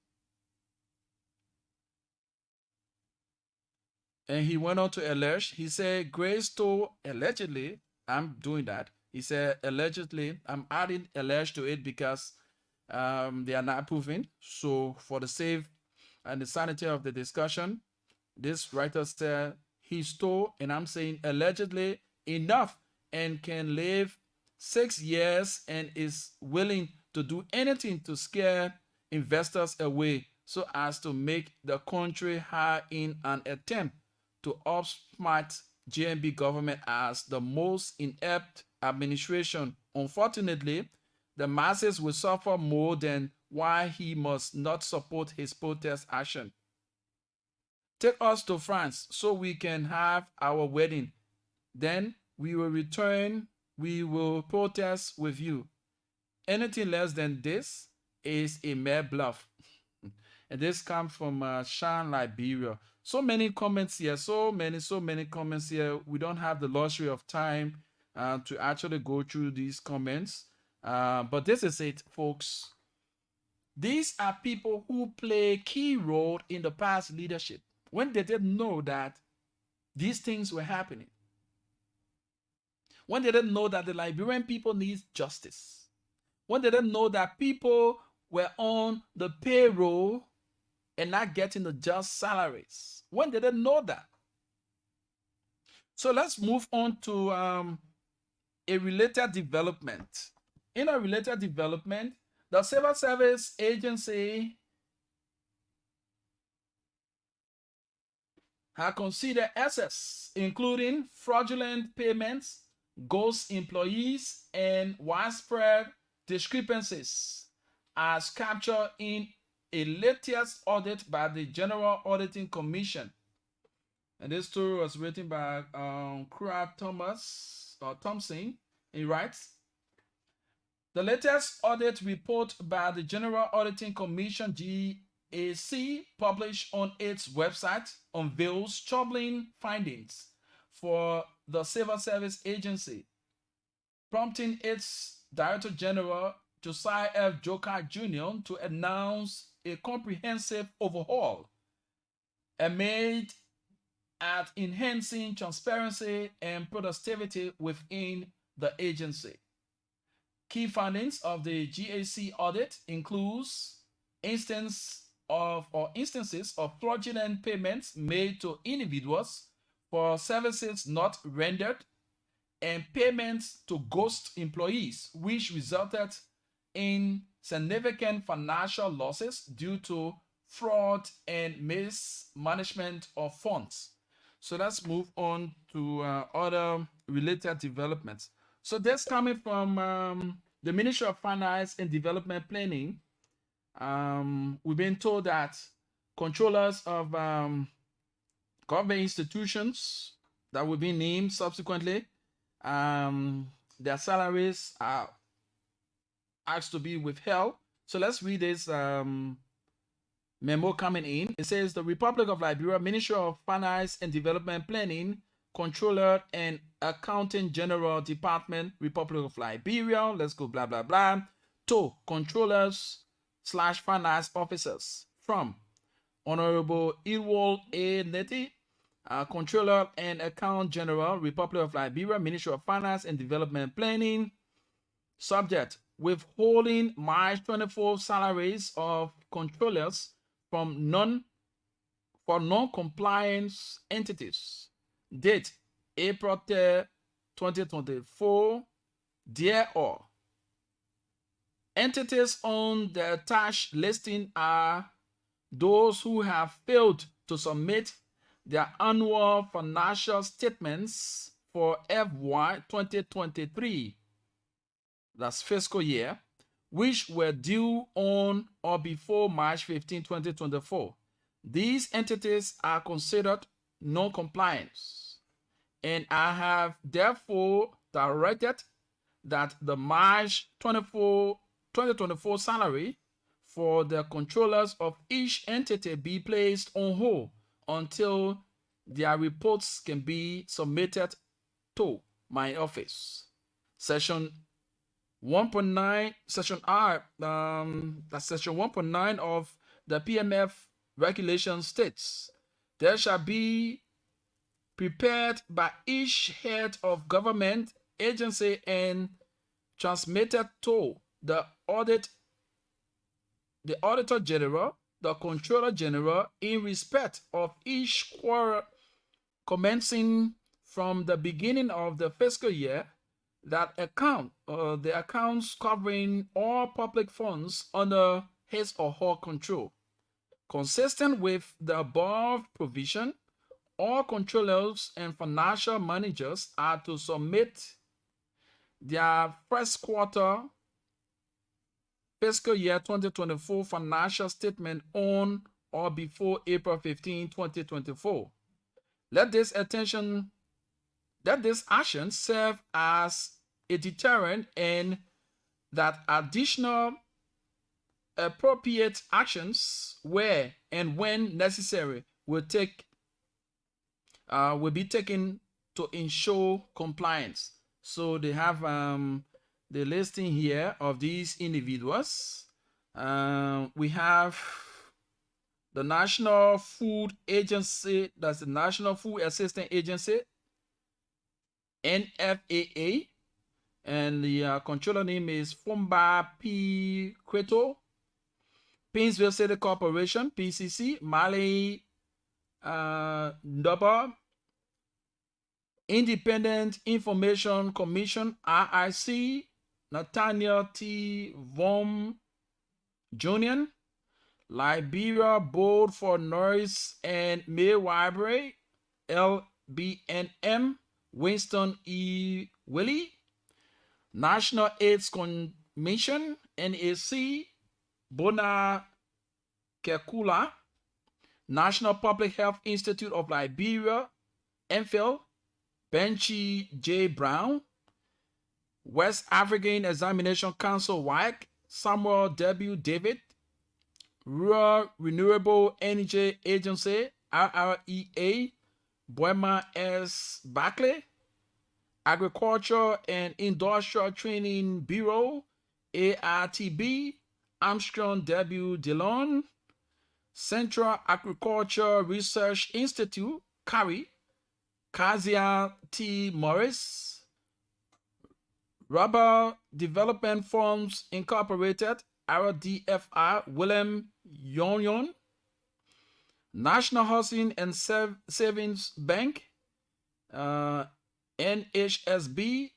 And he went on to allege, he said, Grace told, allegedly, I'm doing that. He said, allegedly, I'm adding alleged to it because they are not proven. So for the sake and the sanity of the discussion, this writer said he stole, and I'm saying allegedly, enough, and can live 6 years and is willing to do anything to scare investors away so as to make the country high in an attempt to outsmart JMB government as the most inept administration. Unfortunately, the masses will suffer more than why he must not support his protest action. Take us to France so we can have our wedding. Then we will return. We will protest with you. Anything less than this is a mere bluff. And this comes from Shan, Liberia. So many comments here. So many comments here. We don't have the luxury of time to actually go through these comments. But this is it, folks. These are people who play a key role in the past leadership when they didn't know that these things were happening. When they didn't know that the Liberian people need justice. When they didn't know that people were on the payroll and not getting the just salaries. When they didn't know that. So let's move on to a related development. In a related development, the Civil Service Agency has considered assets, including fraudulent payments, ghost employees, and widespread discrepancies, as captured in a latest audit by the General Auditing Commission. And this story was written by Kura Thompson. He writes, the latest audit report by the General Auditing Commission, GAC, published on its website, unveils troubling findings for the Civil Service Agency, prompting its Director General, Josiah F. Joker Jr., to announce a comprehensive overhaul aimed at enhancing transparency and productivity within the agency. Key findings of the GAC audit includes instances of fraudulent payments made to individuals for services not rendered, and payments to ghost employees, which resulted in significant financial losses due to fraud and mismanagement of funds. So let's move on to other related developments. So that's coming from the Ministry of Finance and Development Planning. We've been told that controllers of government institutions that will be named subsequently, their salaries are asked to be withheld. So let's read this memo coming in. It says the Republic of Liberia, Ministry of Finance and Development Planning, Controller and Accountant General Department, Republic of Liberia. Let's go blah blah blah. To controllers/finance officers from Honorable Iwol A. Neti, Controller and Account General, Republic of Liberia, Ministry of Finance and Development Planning. Subject: withholding March 24 salaries of controllers from non-compliance entities. Date April 3, 2024. Thereof. Entities on the attached listing are those who have failed to submit their annual financial statements for FY 2023, that's fiscal year, which were due on or before March 15, 2024. These entities are considered non-compliant, and I have therefore directed that the March 2024 salary for the controllers of each entity be placed on hold until their reports can be submitted to my office. Section 1.9, Section R, that's Section 1.9 of the PMF regulation states, there shall be prepared by each head of government agency and transmitted to the Auditor General, the Controller General, in respect of each quarter commencing from the beginning of the fiscal year, that the accounts covering all public funds under his or her control. Consistent with the above provision, all controllers and financial managers are to submit their first quarter fiscal year 2024 financial statement on or before April 15, 2024. Let this action serve as a deterrent, and that additional appropriate actions where and when necessary will be taken to ensure compliance. So they have the listing here of these individuals. We have the National Food Agency, that's the National Food Assistance Agency, NFAA, and the controller name is Fumba P. Creto. Painesville City Corporation, PCC, Mali Ndaba, Independent Information Commission, RIC, Nathaniel T. Vom Jr., Liberia Board for Noise and Midwifery, LBNM, Winston E. Willie, National AIDS Commission, NAC, Bona Kekula, National Public Health Institute of Liberia, MPhil, Benchy J. Brown, West African Examination Council, WAC, Samuel W. David, Rural Renewable Energy Agency, RREA, Boema S. Barclay, Agriculture and Industrial Training Bureau, ARTB, Armstrong W. Dillon, Central Agriculture Research Institute, CARI, Kazia T. Morris, Rubber Development Funds Incorporated, RDFR, William Yonyon, National Housing and Savings Bank, NHSB,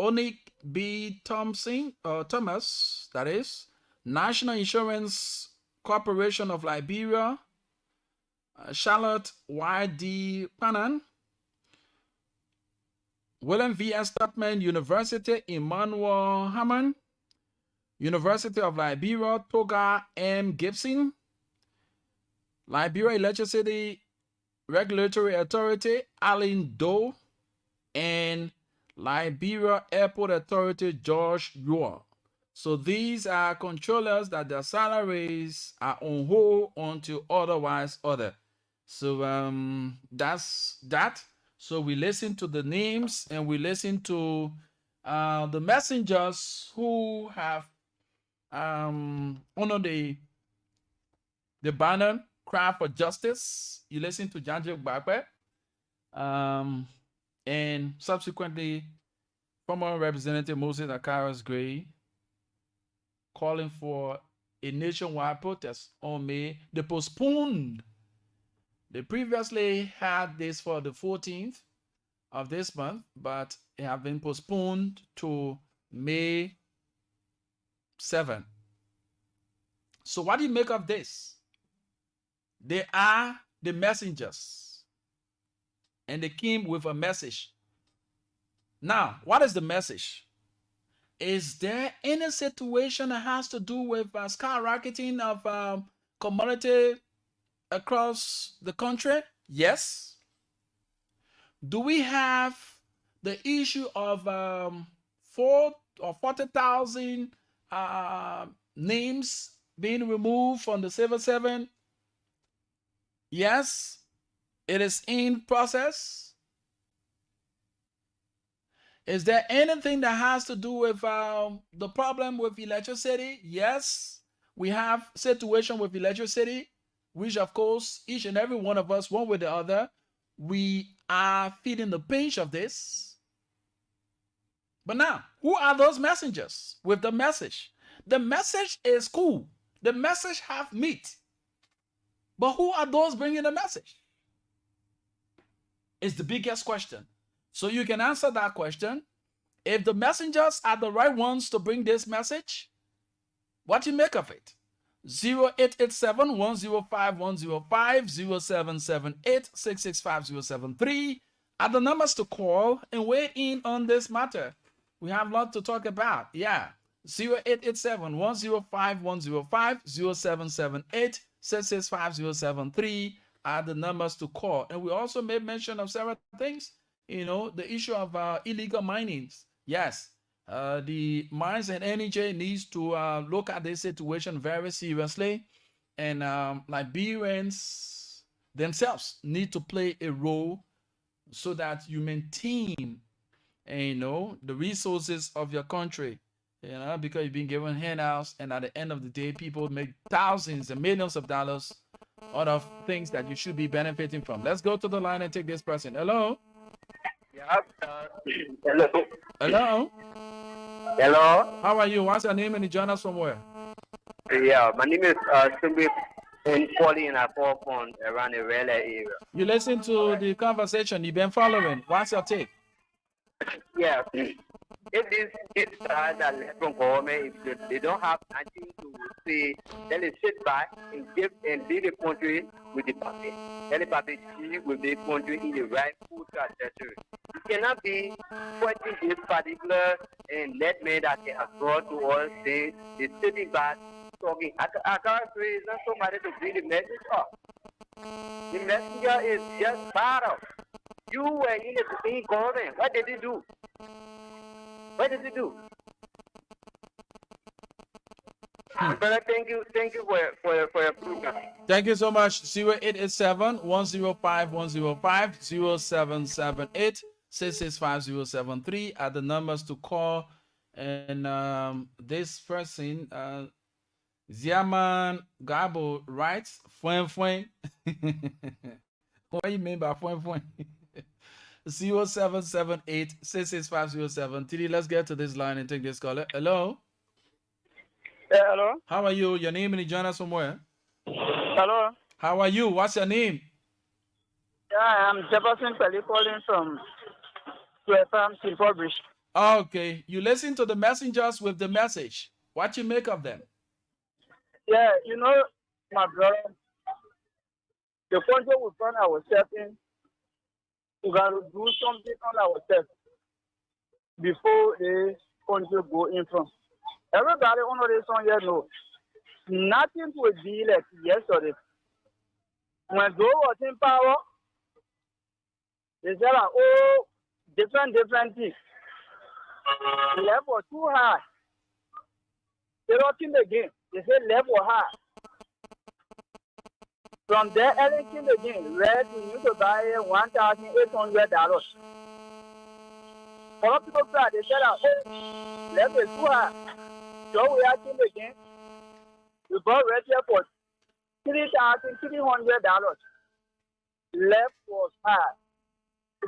Onik B. Thomas, that is, National Insurance Corporation of Liberia, Charlotte Y.D. Panan, William V. S. Tubman University, Emmanuel Hammond, University of Liberia, Toga M. Gibson, Liberia Electricity Regulatory Authority, Alan Doe, and Liberia Airport Authority, George Yuan. So these are controllers that their salaries are on hold until otherwise ordered. So that's that. So we listen to the names and we listen to the messengers who have honored the banner Cry for Justice. You listen to Janjik Bakwe, and subsequently former Representative Moses Akaras Gray calling for a nationwide protest on May. They postponed. They previously had this for the 14th of this month, but it have been postponed to May 7. So what do you make of this? They are the messengers, and they came with a message. Now, what is the message? Is there any situation that has to do with skyrocketing of commodity across the country? Yes. Do we have the issue of 40,000 names being removed from the Civil 7? Yes, it is in process. Is there anything that has to do with the problem with electricity? Yes, we have situation with electricity, which of course each and every one of us, one way or the other, we are feeling the pinch of this. But now, who are those messengers with the message? The message is cool. The message have meat. But who are those bringing the message? It's the biggest question. So you can answer that question. If the messengers are the right ones to bring this message, what do you make of it? 0887-105-105, are the numbers to call and weigh in on this matter. We have a lot to talk about. Yeah. 0887-105-105-0778-665-073 are the numbers to call. And we also made mention of several things. The issue of illegal minings. Yes, the Mines and Energy needs to look at this situation very seriously. And Liberians themselves need to play a role so that you maintain, the resources of your country. Because you've been given handouts, and at the end of the day, people make thousands and millions of dollars out of things that you should be benefiting from. Let's go to the line and take this person. Hello? Yeah. Hello. Hello? Hello. How are you? What's your name and you join us from where? Yeah, my name is Simbi and calling in a phone around the railway area. You listen to the conversation. You've been following. What's your take? Yeah. It's that from government, if they don't have nothing to say, then they sit back and lead the country with the party. Then the party will be country in the right food trajectory. It cannot be fighting this particular and let me that they have brought to us, they sitting back talking. I can't say it's not somebody to bring the message up. The messenger is just part of. You were in the government. What did he do? What did he do? Brother, thank you for your program. Thank you so much. 0887-105-105, 0778-665-073 are the numbers to call. And this person, Ziaman Gabo writes, Fuen Fuen. What do you mean by Fuen Fuen? 0778-665-073. Let's get to this line and take this caller. Hello? Hello? How are you? Your name and you join us from where? Hello? How are you? What's your name? Yeah, I'm Jefferson Pelly calling from Silver Bridge. Okay. You listen to the messengers with the message. What you make of them? Yeah, my brother, the country we find ourselves in, we got to do something on ourselves before the country go in front. Everybody on this one here knows nothing will be like yesterday. When Joe was in power, they said, different things. The level was too high. They don't think again. They said level high. From there, everything again, red, we need to buy $1,800. For people cry, they said, level is too high. So we are thinking again, we bought red here for $3,300. Left was high.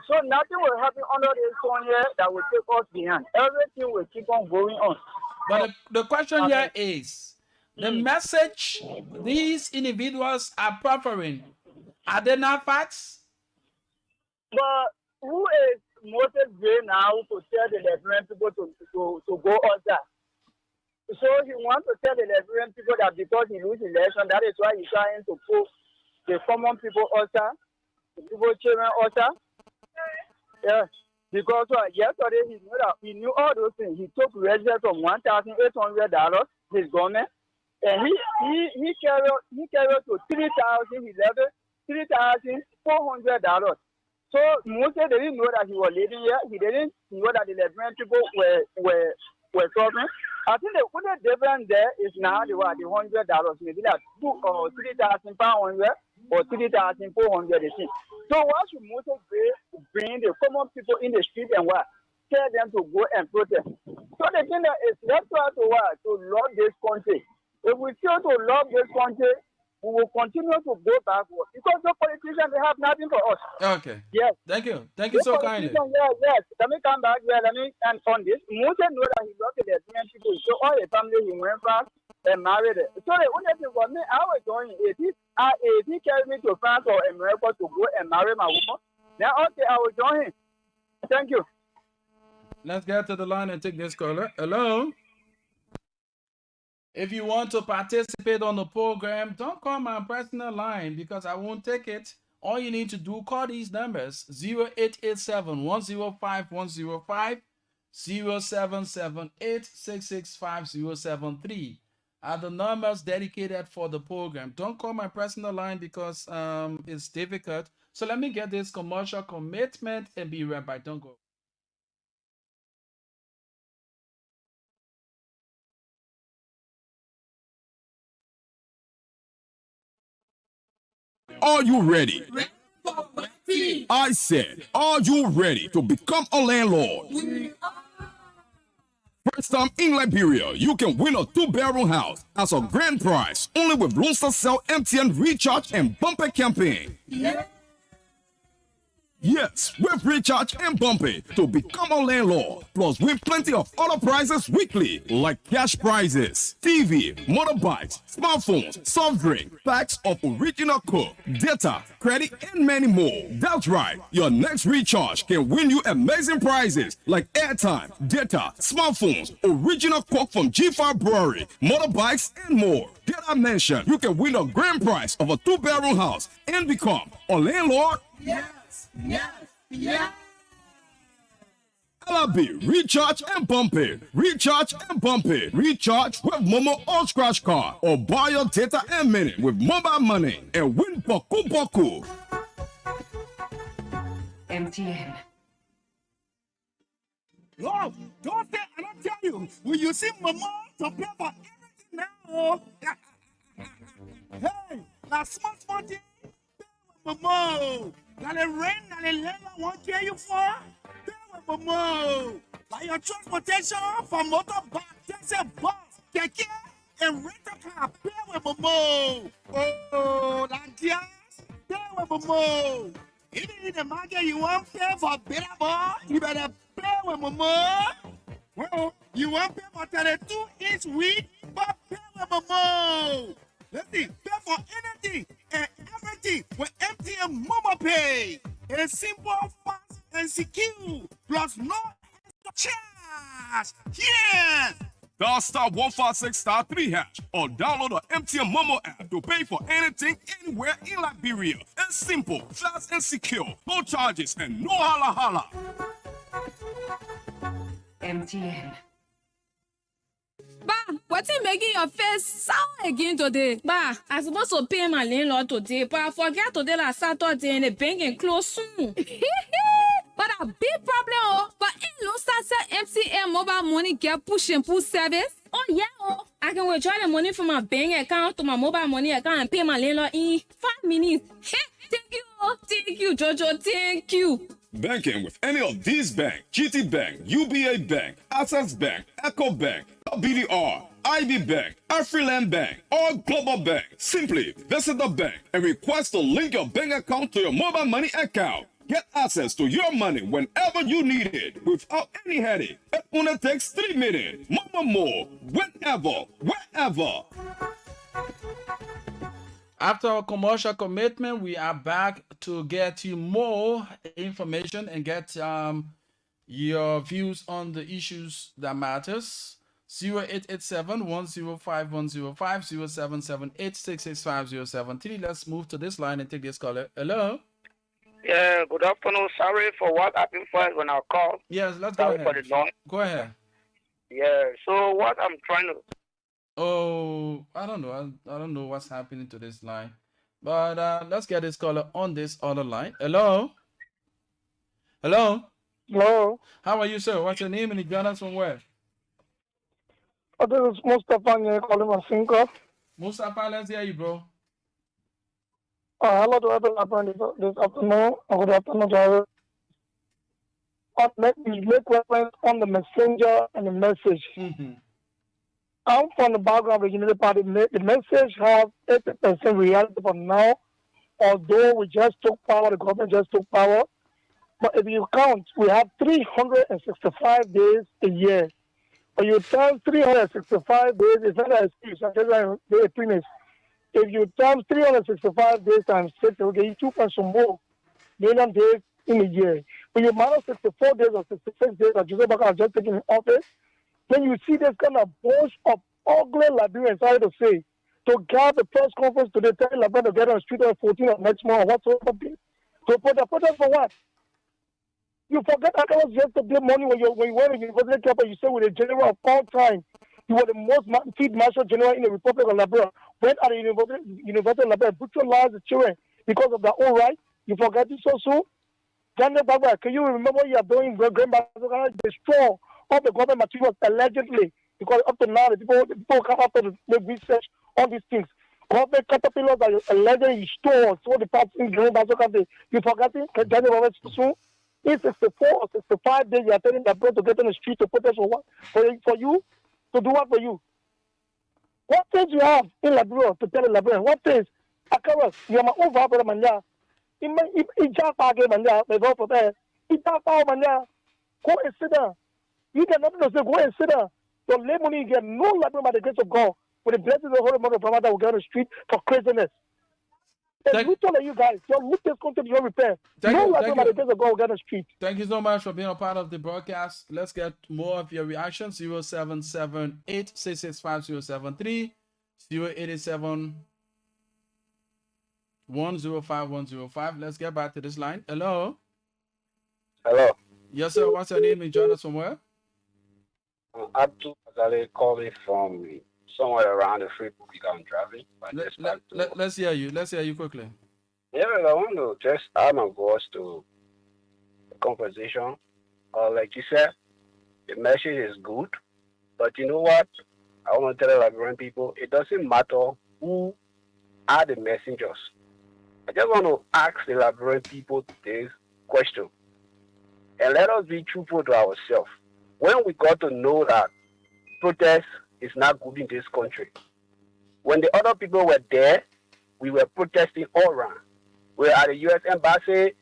So nothing will happen under this one here that will take us behind. Everything will keep on going on. But the question here is, the message these individuals are proffering, are they not facts? But who is Moses Gray now to tell the Liberian people to go under? So he wants to tell the Liberian people that because he lose election, that is why he's trying to put the common people also, the people children also. Yeah. Because yesterday he knew all those things. He took residence from $1,800, his government, and he carried to $3,400. So Moses didn't know that he was living here. He didn't know that the Liberian people were suffering. I think the only difference there is now the $100, maybe like $3,500 or $3,400. So why should Moses bring the common people in the street and what? Tell them to go and protest. So the thing that is left to us to love this country. If we fail to love this country, we will continue to go backward because the politicians, they have nothing for us. Okay. Yes. Thank you. Thank you so kindly. Yes. Let me come back here. Let me and on this. Moses know that he loved the Liberian people. So all the family he went back and married it. So the only thing for me, I was going if he carried me to France or America to go and marry my woman, then okay, I will join him. Thank you. Let's get to the line and take this caller. Hello. If you want to participate on the program, don't call my personal line because I won't take it. All you need to do, call these numbers 0887-105-105, 0778-665-073 are the numbers dedicated for the program. Don't call my personal line because it's difficult. So let me get this commercial commitment and be right back. Don't go. Are you ready? I said, are you ready to become a landlord? First time in Liberia, you can win a 2-bedroom house as a grand prize only with Lone Star Cell MTN Recharge and Bumper campaign. Yes, with Recharge and Bumpy to become a landlord. Plus, win plenty of other prizes weekly, like cash prizes, TV, motorbikes, smartphones, soft drink, packs of original Coke, data, credit, and many more. That's right. Your next recharge can win you amazing prizes like airtime, data, smartphones, original Coke from G5 Brewery, motorbikes, and more. Did I mention you can win a grand prize of a 2-bedroom house and become a landlord? Yes. LRB, recharge and bump it. Recharge and bump it. Recharge with Momo or Scratch Card. Or buy your data and minute with mobile money and win Boku Boku. MTN. Yo, don't say I don't tell you. Will you see Momo to pay for everything now? Hey, now small thing. Momo. Now the rain and the leather won't care you for. Pay with Momo. Like your transportation for motorbike, taxi, bus, keke, and rental car. Pay with Momo. Oh, like gas. Pay with Momo. Even in the market you want pay for better boy, you better pay with Momo. Well, you want pay for 32-inch wheat, but pay with Momo. Let's see, pay for anything and everything with MTN Momo Pay. It is simple, fast, and secure. Plus no extra charge. Yeah! Dial *156*3# or download the MTN Momo app to pay for anything anywhere in Liberia. It's simple, fast, and secure. No charges and no holla holla. MTN. Ba, what's it making your face sour again today? Ba, I'm supposed to pay my landlord today, but I forget today like Saturday and the bank and close soon. But a big problem, oh. But in Lone Star MTN mobile money get push and pull service. Oh yeah, oh. I can withdraw the money from my bank account to my mobile money account and pay my landlord in 5 minutes. Thank you, oh. Thank you, Jojo. Thank you. Banking with any of these banks: GT Bank, UBA Bank, Access Bank, Echo Bank, BDR, IB Bank, Afriland Bank, or Global Bank. Simply visit the bank and request to link your bank account to your mobile money account. Get access to your money whenever you need it without any headache. It only takes 3 minutes. More, whenever, wherever. After our commercial commitment, we are back to get you more information and get your views on the issues that matters. 0887-105-105, 0778-665-073. Let's move to this line and take this caller. Hello? Yeah, good afternoon. Sorry for what happened first when I called. Yes, let's go Sorry ahead. for the noise. Go ahead. Yeah, so what I'm trying to... Oh, I don't know. I don't know what's happening to this line. But let's get this caller on this other line. Hello? Hello? Hello. How are you, sir? What's your name and you join us from where? This is Mustafa here calling from Sinka. Mustafa, let's hear you, bro. Hello to everyone this afternoon. Good afternoon, driver. Let me make reference on the messenger and the message. Mm-hmm. I'm from the background of the Unity Party. The message has 80% reality for now, although we just took power, the government just took power. But if you count, we have 365 days a year. When you times 365 days, it's not an excuse. I'm just trying to a premise. If you times 365 days times 6, it will get you 2.4 million days in a year. When you minus 64 days or 66 days that Joseph Baka has just taken in office, then you see this kind of bunch of ugly Liberians, sorry to say, to gather the press conference today, telling Liberians to get on the street on 14th of next month or whatsoever. To put the protest for what? You forget that was yesterday morning when you went to University Campus, you said with the general of all time, you were the most field marshal general in the Republic of Liberia. Went at the University of Liberia, brutalized the children because of their own right. You forget this so soon? Daniel Baba, can you remember what you are doing? Grandma, destroy all the government materials allegedly, because up to now the people come after to make research on these things. Government caterpillars are allegedly stored, so the parts in Green Bazooka, you forgot it? Daniel Baba, so soon? In 64 or 65 days, you are telling that bro to get on the street to protest for what? For you? To do what for you? What things you have in Liberia to tell the Liberian? What things? Akaras, you are my own father, manja. Ijapa manja, they go for there. Ijapa manja. Go and sit down. You get nothing to say, go and sit down. Your lay money, you get no Liberian by the grace of God. With the blessings of the Holy Mother of Father that will get on the street for craziness. Which one of you guys? Your look this content is not repair. No Liberian by the grace of God will get on the street. Thank you so much for being a part of the broadcast. Let's get more of your reaction. 0778-665-073, 087-105-105. Let's get back to this line. Hello? Hello. Yes, sir. What's your name and join us from where? Abdul Azale calling from somewhere around the free public I'm driving. Let's hear you. Let's hear you quickly. Yeah, I want to just add my voice to the conversation. Like you said, the message is good, but you know what? I want to tell the Liberian people, it doesn't matter who are the messengers. I just want to ask the Liberian people this question, and let us be truthful to ourselves. When we got to know that protest is not good in this country, when the other people were there, we were protesting all around. We were at the U.S. Embassy,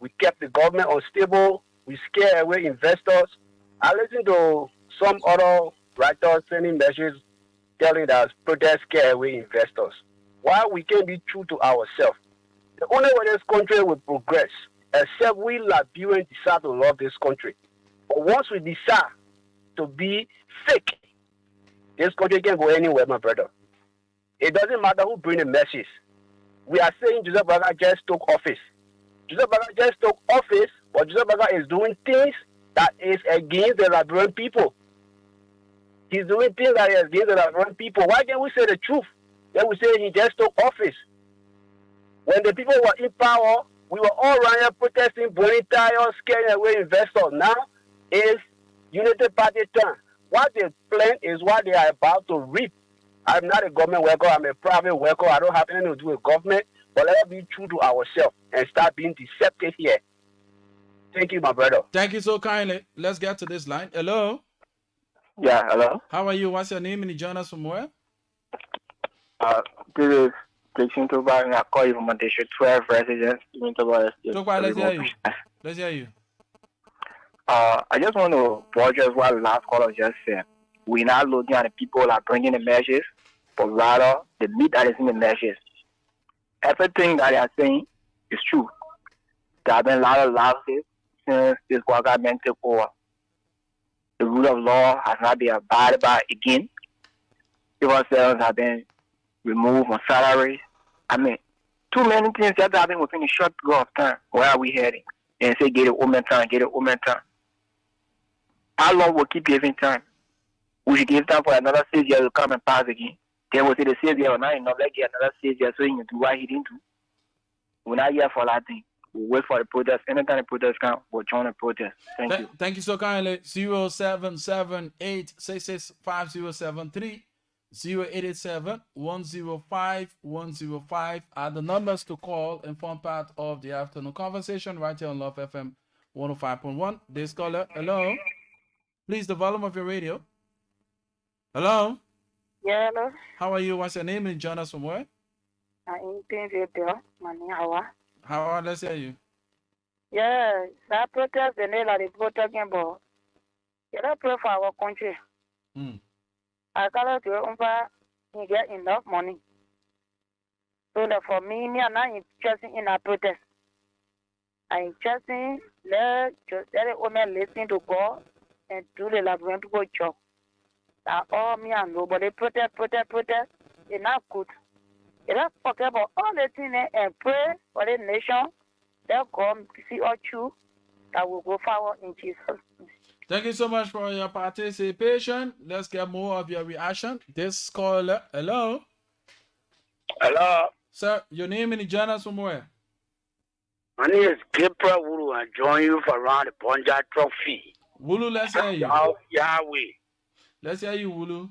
we kept the government unstable, we scared away investors. I listened to some other writers sending messages telling us protest scare away investors. Why we can't be true to ourselves? The only way this country will progress, except we Liberians decide to love this country. But once we decide to be fake, this country can't go anywhere, my brother. It doesn't matter who bring the message. We are saying Joseph Baga just took office. Joseph Baga just took office, but Joseph Baga is doing things that is against the Liberian people. He's doing things that is against the Liberian people. Why can't we say the truth? Then we say he just took office. When the people were in power, we were all around here protesting, burning tires, scaring away investors. Now is Unity Party turn. What they plan is what they are about to reap. I'm not a government worker. I'm a private worker. I don't have anything to do with government. But let's be true to ourselves and start being deceptive here. Thank you, my brother. Thank you so kindly. Let's get to this line. Hello? Yeah, hello? How are you? What's your name and you join us from where? This is Preaching to about in a call implementation 12 residents into about Let's hear you. Let's hear you. I just want to purchase what last caller just said. We're not looking at the people that are bringing the messages, but rather the meat that is in the messages. Everything that they are saying is true. There have been a lot of lapses since this government took over. The rule of law has not been abided by again. Civil servants have been removed from salaries. I mean, too many things that happen within a short period of time. Where are we heading? And say, get it woman time, get it woman time. How long will keep giving time? We should give time for another 6 years to come and pass again. Then we'll say the 6 years not enough, let's get another 6 years so he can do what he didn't do. We're not here for that thing. We'll wait for the protest. Anytime the protest comes, we'll join the protest. Thank you. Thank you so kindly. 0778665073. 0887-105-105 are the numbers to call and form part of the afternoon conversation right here on Love FM 105.1. This caller, hello. Please, the volume of your radio. Hello. Yeah, hello. How are you? What's your name and join us from where? I'm in Bill. My name is Hawa. How let's hear you. Yeah, that protest the name that people talking about. You don't pray for our country. I got to get enough money. So that for me, I'm not interested in a protest. I'm interested let the women listen to God and do the laboratory job. That all me and nobody protest. It's not good. You don't forget about all the things and pray for the nation. That God see all true that will go forward in Jesus. Thank you so much for your participation. Let's get more of your reaction. This caller, hello. Hello. Sir, your name and the journal from where? My name is Gabriel Wulu. I join you for around the Bonja Trophy. Wulu, let's hear you. Yahweh. Let's hear you, Wulu.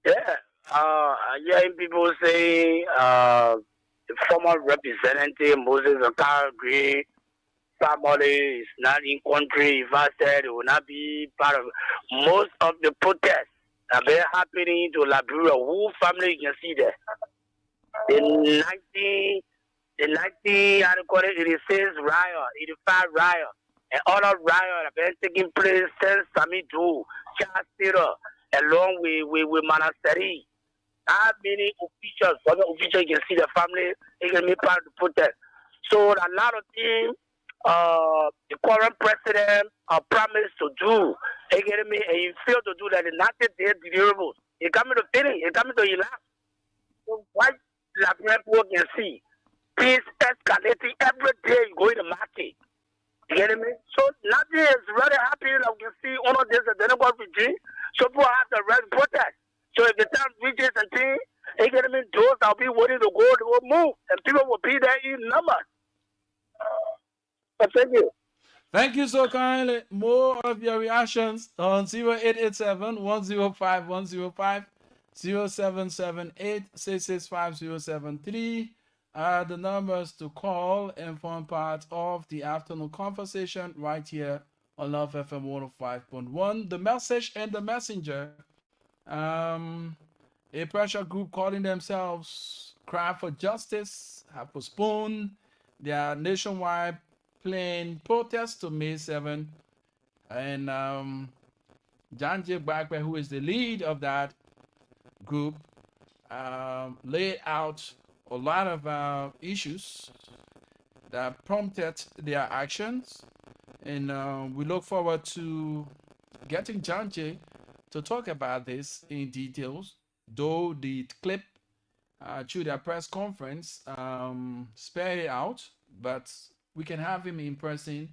Yeah. I'm hearing people say the former representative Moses Okara family is not in country. If I said it will not be part of most of the protests that been happening to Liberia. Who family you can see there? The 86 riot, 85 riot, and other riot have been taking place since Samidu, Charles along with Manasari. How many officials, other officials you can see the family, they can be part of the protest. So a lot of things the current president promised to do, and he failed to do that. And not that they're deliverables. He coming to finish, he coming to elapse. So what people can see, peace escalating every day you go in the market. You get me? So nothing is really happening that we can see all of this at the Democrat regime. So people have the right to protest. So if the time reaches and things, you get me? Those that will be waiting to go, they will move, and people will be there in numbers. Thank you. Thank you so kindly. More of your reactions on 0887-105-105, 0778-665-073 are the numbers to call and form part of the afternoon conversation right here on Love FM 105.1. The message and the messenger, a pressure group calling themselves Cry for Justice, have postponed their nationwide planned protest to May 7. And John J. Blackwell, who is the lead of that group, laid out a lot of issues that prompted their actions. And we look forward to getting John J. to talk about this in details, though the clip through their press conference spelled it out, but we can have him in person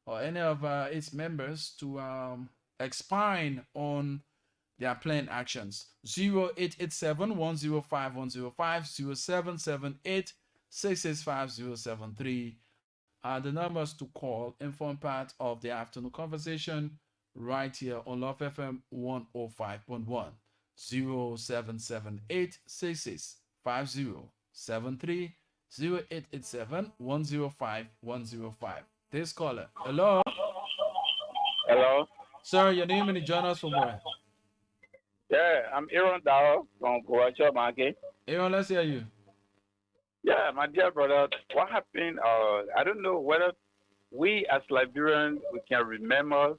or any of its members to expand on their planned actions. 0887-105-105, 0778-665-073 are the numbers to call and form part of the afternoon conversation right here on Love FM 105.1. 0778-665073, 0887-105-105. This caller. Hello. Hello. Sir, your name and the journals from where? Yeah, I'm Aaron Dow from Kuwacho Market. Aaron, let's hear you. Yeah, my dear brother, what happened? I don't know whether we as Liberians we can remember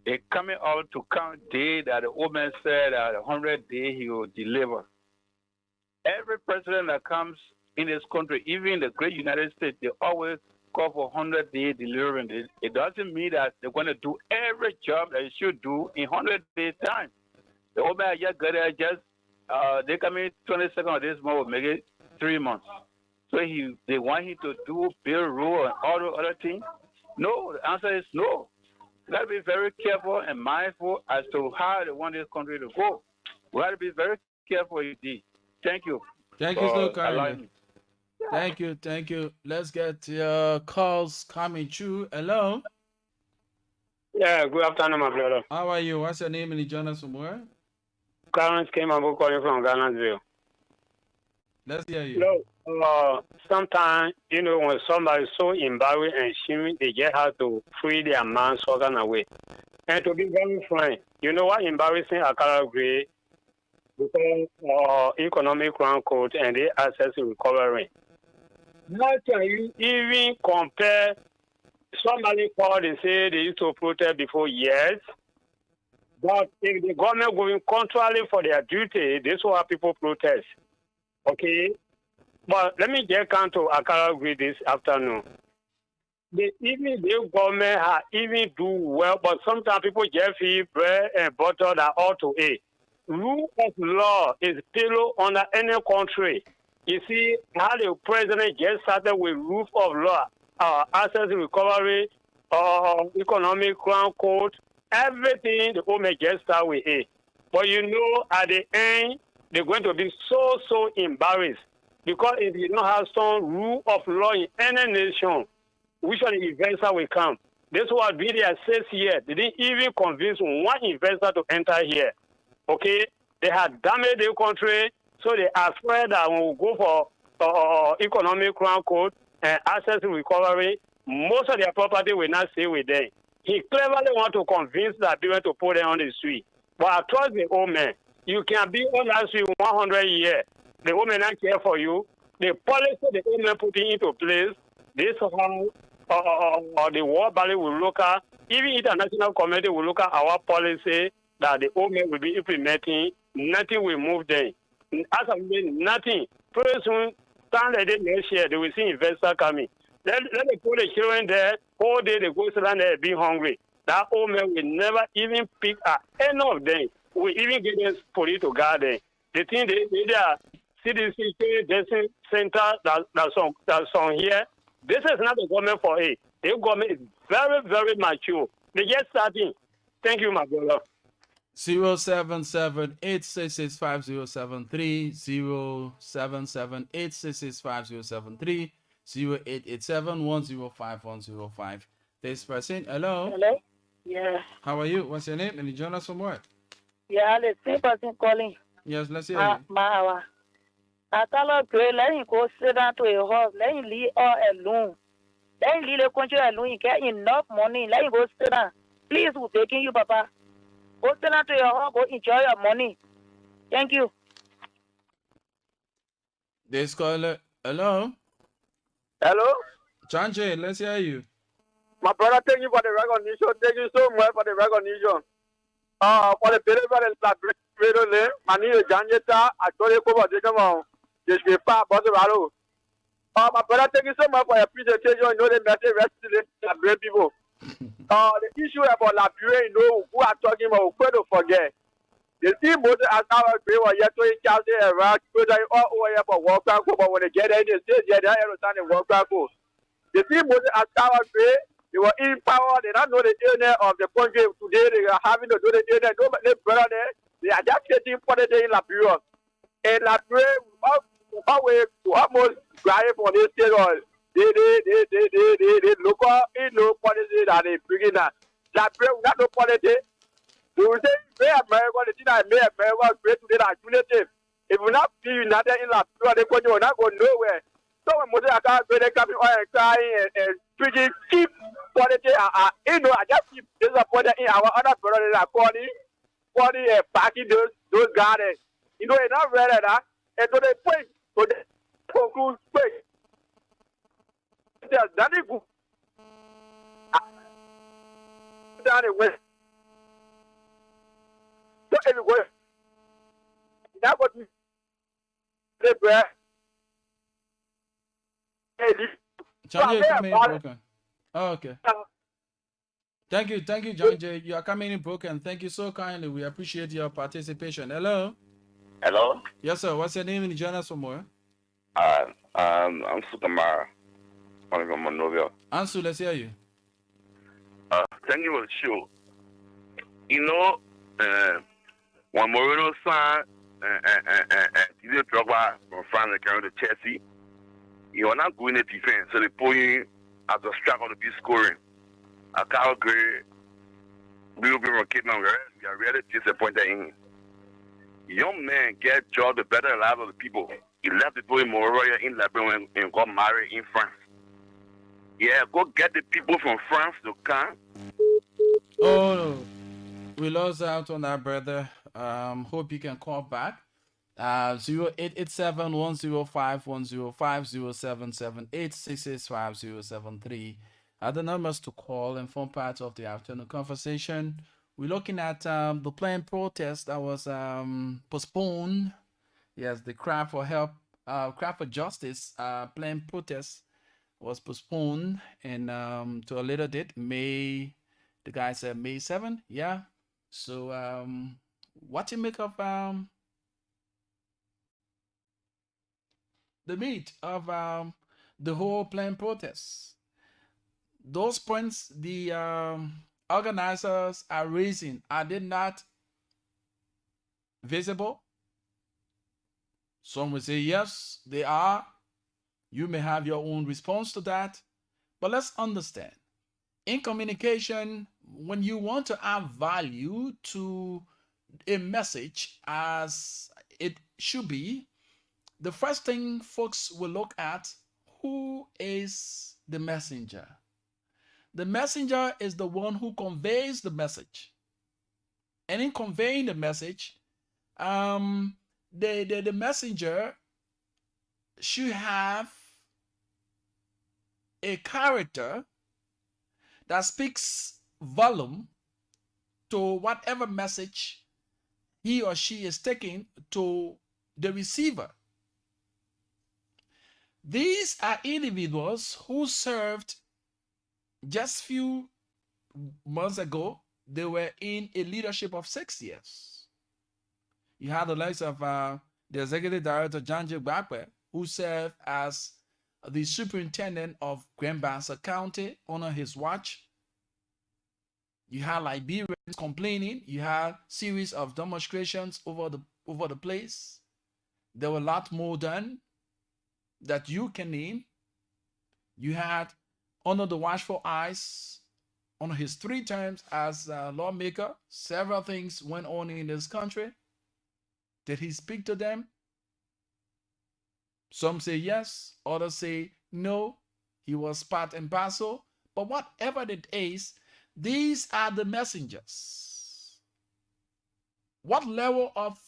a coming out to count day that the old man said that 100 days he will deliver. Every president that comes in this country, even the great United States, they always call for 100 day deliverance. It doesn't mean that they're going to do every job that they should do in 100 days time. The old man just got there, they come in 22nd of this month will make it 3 months. So they want him to do build rule and all the other things. No, the answer is no. We got to be very careful and mindful as to how they want this country to go. We got to be very careful indeed. Thank you. Thank you so allowing kindly. me. Thank you. Let's get your calls coming through. Hello. Yeah, good afternoon, my brother. How are you? What's your name and you join us from where? Clarence came about calling from Ghana's. Let's hear you. No, sometimes, when somebody's so embarrassed and ashamed, they just have to free their mind, organ away. And to be very frank, you know what embarrassing Akara agree because economic ground code and the access to recovery. How can you even compare somebody called and say they used to protest before years? But if the government going contrary for their duty, this is why people protest. Okay? But let me get down to Akara agree this afternoon. Even the government has even do well, but sometimes people just feel bread and butter that ought to eat. Rule of law is pillow under any country. You see how the president just started with rule of law, access recovery, economic ground code, everything the government just start with it. But at the end, they're going to be so embarrassed because if you don't have some rule of law in any nation, which one investor will come? This was really a 6 years. They didn't even convince one investor to enter here. Okay? They had damaged the country, so they are afraid that when we go for economic ground code and access to recovery, most of their property will not stay with them. He cleverly want to convince that people to put them on the street. But I trust the old man. You can be on that street 100 years. The old man not care for you. The policy the old man putting into place, this is how the World Bank will look at, even international community will look at our policy that the old man will be implementing. Nothing will move them. As of nothing. Pretty soon, stand like this next year, they will see investors coming. Let them put the children there, all day they go stand there being hungry. That old man will never even pick at any of them. We even get them police to guard them. The thing they are CDC testing center that's on here. This is not the government for it. The government is very mature. They just starting. Thank you, my brother. 077-866-5073, 077-866-5073, 0887-105-105. This person, hello? Hello? Yeah. How are you? What's your name? And you join us from where? Yeah, the same person calling. Yes, let's hear you. Mahawa. I tell her, pray, let him go sit down to a house. Let him leave all alone. Let him leave the country alone. He get enough money. Let him go sit down. Please, we're taking you, Papa. Go sit down to your house. Go enjoy your money. Thank you. This caller, hello? Hello? Chanje, let's hear you. My brother, thank you for the recognition. Thank you so much for the recognition. For the period of the name, Mani Janjeta, I told you about the come this is far about the Raro. My brother, thank you so much for your presentation. You know the message rests in great people. The issue about Liberia, who are talking about, who to forget. The team was as our great or yet to Chelsea and Rock, but I all over for World Cup, but when they get in, they say, yeah, they understand the World Cup. The team was as our great. They were in power. They don't know the owner of the country today. They are having to do the owner. Nobody brother there. They are just getting for the day in Liberia. And Liberia, always almost drive for this state. They local policy that they bring in. Liberia, we got no politics. We will say, may America, the thing that may America create today that unity. If we not be united in Liberia, the country will not go nowhere. So when Moses Akara they come in crying and speaking cheap politics, I just keep disappointed in our other brothers that are calling packing those gardens. It's not ready that. And to the point, So they conclude, wait, that is good. That is well. So anyway, that what we the bread. John Jay, coming in broken. Oh, okay. Thank you, John Jay. You are coming in broken. Thank you so kindly. We appreciate your participation. Hello. Hello. Yes, sir. What's your name and join us from where? I'm Sukamara. I'm from Monrovia. Ansu, let's hear you. Thank you for the show. You know, when Moreno signed and Didier Drogba from France and carrying to Chelsea, you are not going to defense, so they put him as a striker to be scoring. A Carl Gray, Bill from Kidman, we are really disappointed in him. Young man get job the better life of the people. He left the boy in Monrovia in Lebanon and got married in France. Yeah, go get the people from France to come. Oh, we lost out on that, brother. Hope you can call back. 0887-105-105-0778-665-073 are the numbers to call and form part of the afternoon conversation. We're looking at the planned protest that was postponed. Yes, the cry for help, cry for justice planned protest was postponed and to a later date, May. The guy said May 7th. Yeah. So what you make of the meat of the whole planned protest? Those points the organizers are raising, are they not visible? Some will say yes, they are. You may have your own response to that, but let's understand. In communication, when you want to add value to a message as it should be, the first thing folks will look at, who is the messenger? The messenger is the one who conveys the message. And in conveying the message, the messenger should have a character that speaks volume to whatever message he or she is taking to the receiver. These are individuals who served just few months ago. They were in a leadership of 6 years. You had the likes of the executive director, John J. Bakwe, who served as the superintendent of Grand Bassa County under his watch. You had Liberians complaining. You had series of demonstrations over the place. There were a lot more done that you can name. You had under the watchful eyes, under his 3 terms as a lawmaker, several things went on in this country. Did he speak to them? Some say yes, others say no. He was part and parcel. But whatever it is, these are the messengers. What level of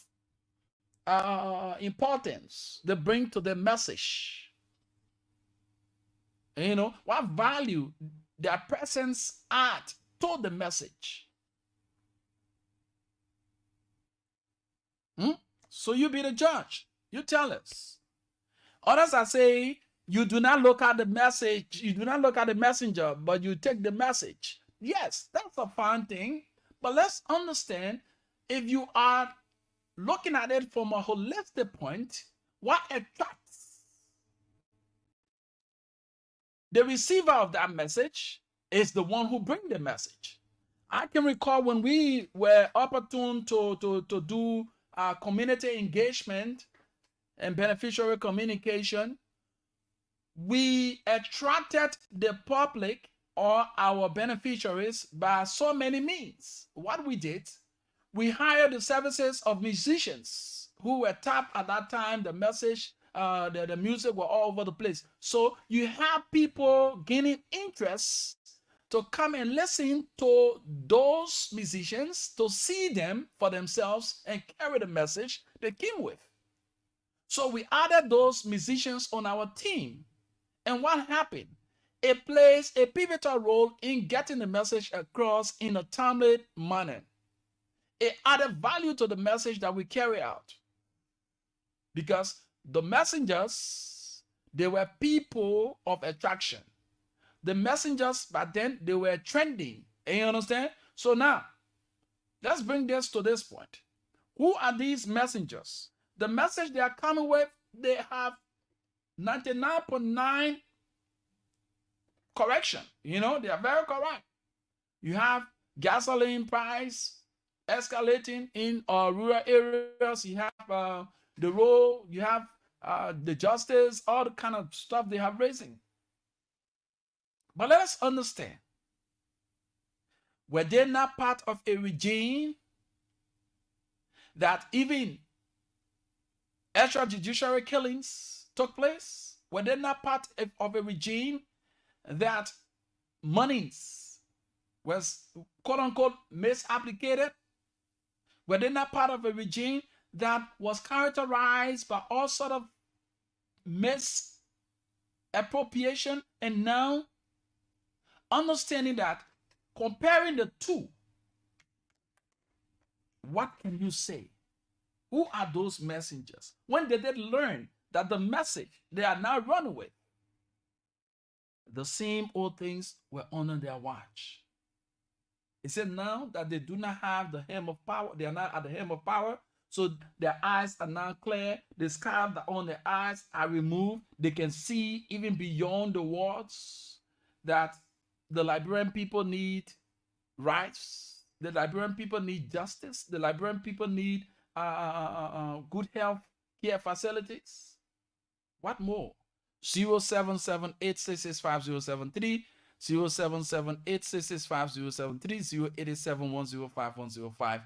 importance they bring to the message? And, what value their presence add to the message? So you be the judge. You tell us. Others are saying you do not look at the message, you do not look at the messenger, but you take the message. Yes, that's a fine thing, but let's understand, if you are looking at it from a holistic point, what attracts the receiver of that message is the one who brings the message. I can recall when we were opportune to do community engagement and beneficiary communication, we attracted the public or our beneficiaries by so many means. What we did, we hired the services of musicians who were tapped at that time. The message, the music were all over the place. So you have people gaining interest to come and listen to those musicians, to see them for themselves and carry the message they came with. So we added those musicians on our team. And what happened? It plays a pivotal role in getting the message across in a timely manner. It added value to the message that we carry out. Because the messengers, they were people of attraction. The messengers back then, they were trending. You understand? So now, let's bring this to this point. Who are these messengers? The message they are coming with, they have 99.9 correction. You know, they are very correct. You have gasoline price escalating in rural areas. You have the road. You have the justice, all the kind of stuff they have raising. But let us understand, were they not part of a regime that even extrajudicial killings took place? Were they not part of a regime that monies was quote-unquote misapplicated? Were they not part of a regime that was characterized by all sort of misappropriation? And now, understanding that, comparing the two, what can you say? Who are those messengers? When did they learn that the message they are now running with, the same old things were under their watch? It said now that they do not have the hem of power, they are not at the hem of power, so their eyes are now clear, the scabs that on their eyes are removed, they can see even beyond the walls, that the Liberian people need rights, the Liberian people need justice, the Liberian people need good health care facilities. What more? 077-866-5073, 077-866-5073, 087-105-105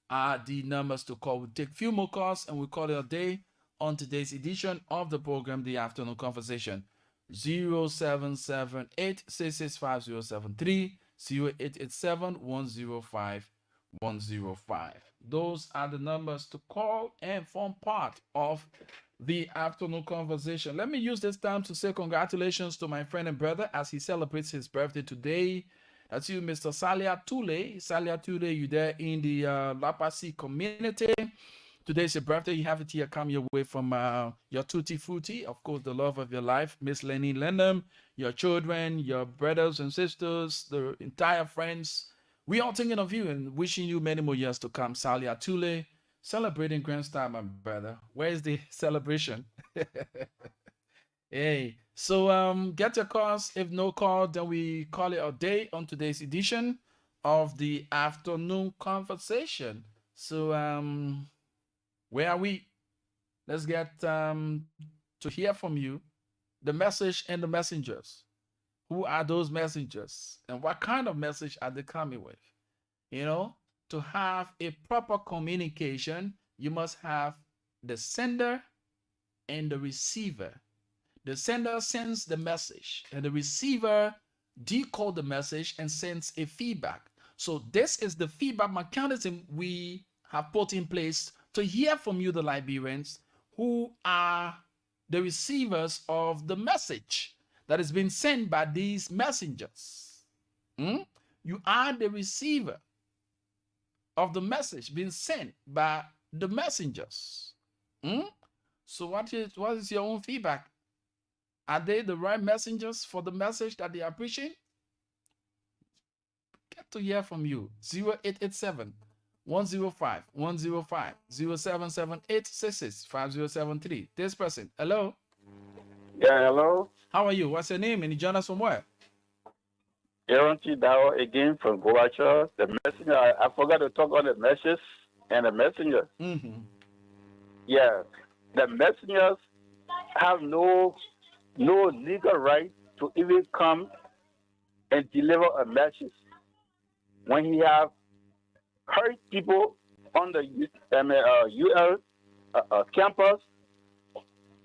are the numbers to call. We'll take a few more calls and we'll call it a day on today's edition of the program, The Afternoon Conversation. 077-866-5073, 0887-105-105. Those are the numbers to call and form part of the afternoon conversation. Let me use this time to say congratulations to my friend and brother as he celebrates his birthday today. That's you, Mr. Salia Tule. Salia Tule, you there in the Lapasi community. Today's your birthday. You have it here come your way from your tutti frutti, of course, the love of your life, Miss Lenny Lenham, your children, your brothers and sisters, the entire friends. We are thinking of you and wishing you many more years to come. Salia Tule, celebrating Grand Star, my brother. Where's the celebration? Hey, so get your calls. If no call, then we call it a day on today's edition of the afternoon conversation. So where are we? Let's get to hear from you, the message and the messengers. Who are those messengers and what kind of message are they coming with? You know, to have a proper communication, you must have the sender and the receiver. The sender sends the message and the receiver decodes the message and sends a feedback. So this is the feedback mechanism we have put in place to hear from you, the Liberians, who are the receivers of the message that has been sent by these messengers. You are the receiver of the message being sent by the messengers. So what is your own feedback? Are they the right messengers for the message that they are preaching? Get to hear from you. 0887 105 105 0778665073. This person. Hello. Yeah, hello. How are you? What's your name? And you join us from where? Aaron T. Dow again from Goacha. The messenger. I forgot to talk on the message and the messenger. Yeah, the messengers have no legal right to even come and deliver a message. When he have hurt people on the UL campus,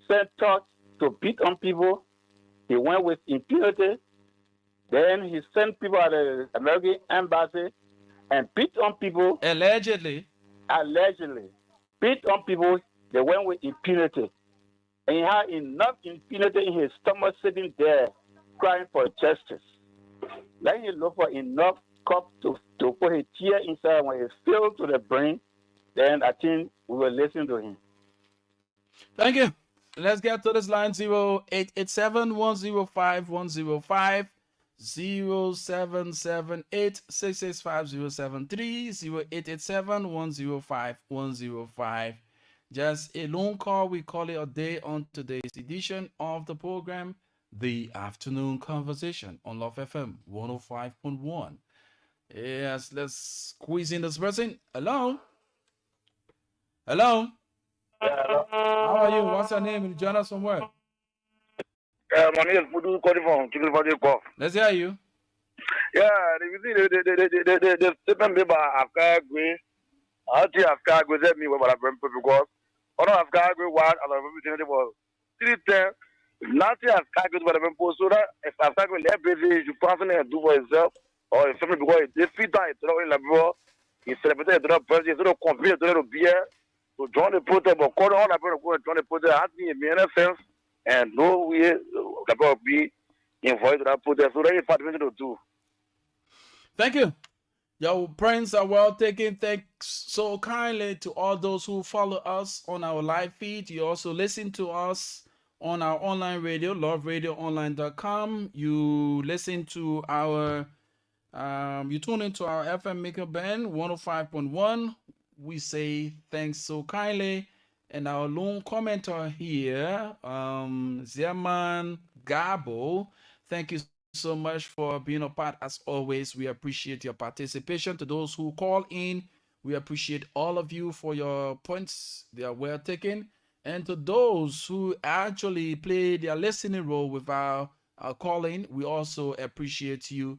sent thoughts to beat on people, he went with impunity. Then he sent people at the American embassy and beat on people. Allegedly. Beat on people. They went with impunity. And he had enough impunity in his stomach sitting there crying for justice. Let him look for enough cup to put his tear inside. When it's filled to the brim, then I think we will listen to him. Thank you. Let's get to this line 0887-105-105, 0778-665-073, 0887-105-105. Just a long call. We call it a day on today's edition of the program, The Afternoon Conversation on Love FM 105.1. Yes, let's squeeze in this person. Hello? Hello? How are you? What's your name? You join us from where? My name is Mudu Kodifon, Let's hear you. Yeah, the statement made by Afghan Gray, I think Afghan Gray said me what I bring because one of Afghan Gray one and I was 310. Nothing Afghan Gray what I bring so that if Afghan Gray left busy, you personally do for yourself or if somebody because they feed that it's not in the bro, he celebrated it's not person, it's not complete, it's not beer. To join the protest, but call all about go and join the protest has been in any sense and no way about be involved in that protest. So that is what we to do. Thank you. Your prayers are well taken. Thanks so kindly to all those who follow us on our live feed. You also listen to us on our online radio, loveradioonline.com. You listen to our, you tune into our FM maker band 105.1. We say thanks so kindly. And our lone commenter here, Zerman Gabo, thank you so much for being a part as always. We appreciate your participation. To those who call in, we appreciate all of you for your points. They are well taken. And to those who actually play their listening role with our calling, we also appreciate you.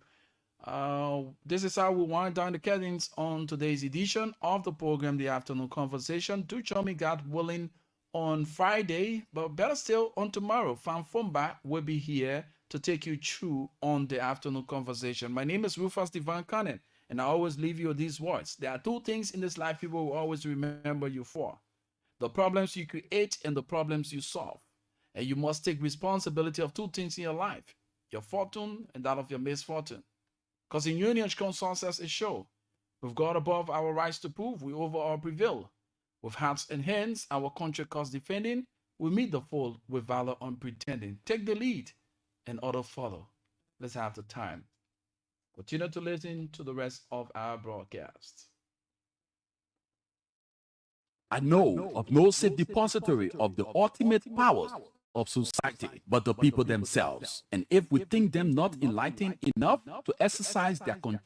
This is how we wind down the curtains on today's edition of the program, The Afternoon Conversation. Do join me, God willing, on Friday, but better still on tomorrow. Fanfumba will be here to take you through on The Afternoon Conversation. My name is Rufus Divan Cannon, and I always leave you with these words. There are two things in this life people will always remember you for: the problems you create and the problems you solve. And you must take responsibility of two things in your life: your fortune and that of your misfortune. Because in union, consensus is sure. With God above our rights to prove, we over all prevail. With hearts and hands, our country cause defending, we meet the foe with valor unpretending. Take the lead and others follow. Let's have the time. Continue to listen to the rest of our broadcast. I know of no safe depository of the ultimate powers of society but the people themselves. And if we think them not enlightened enough to exercise their control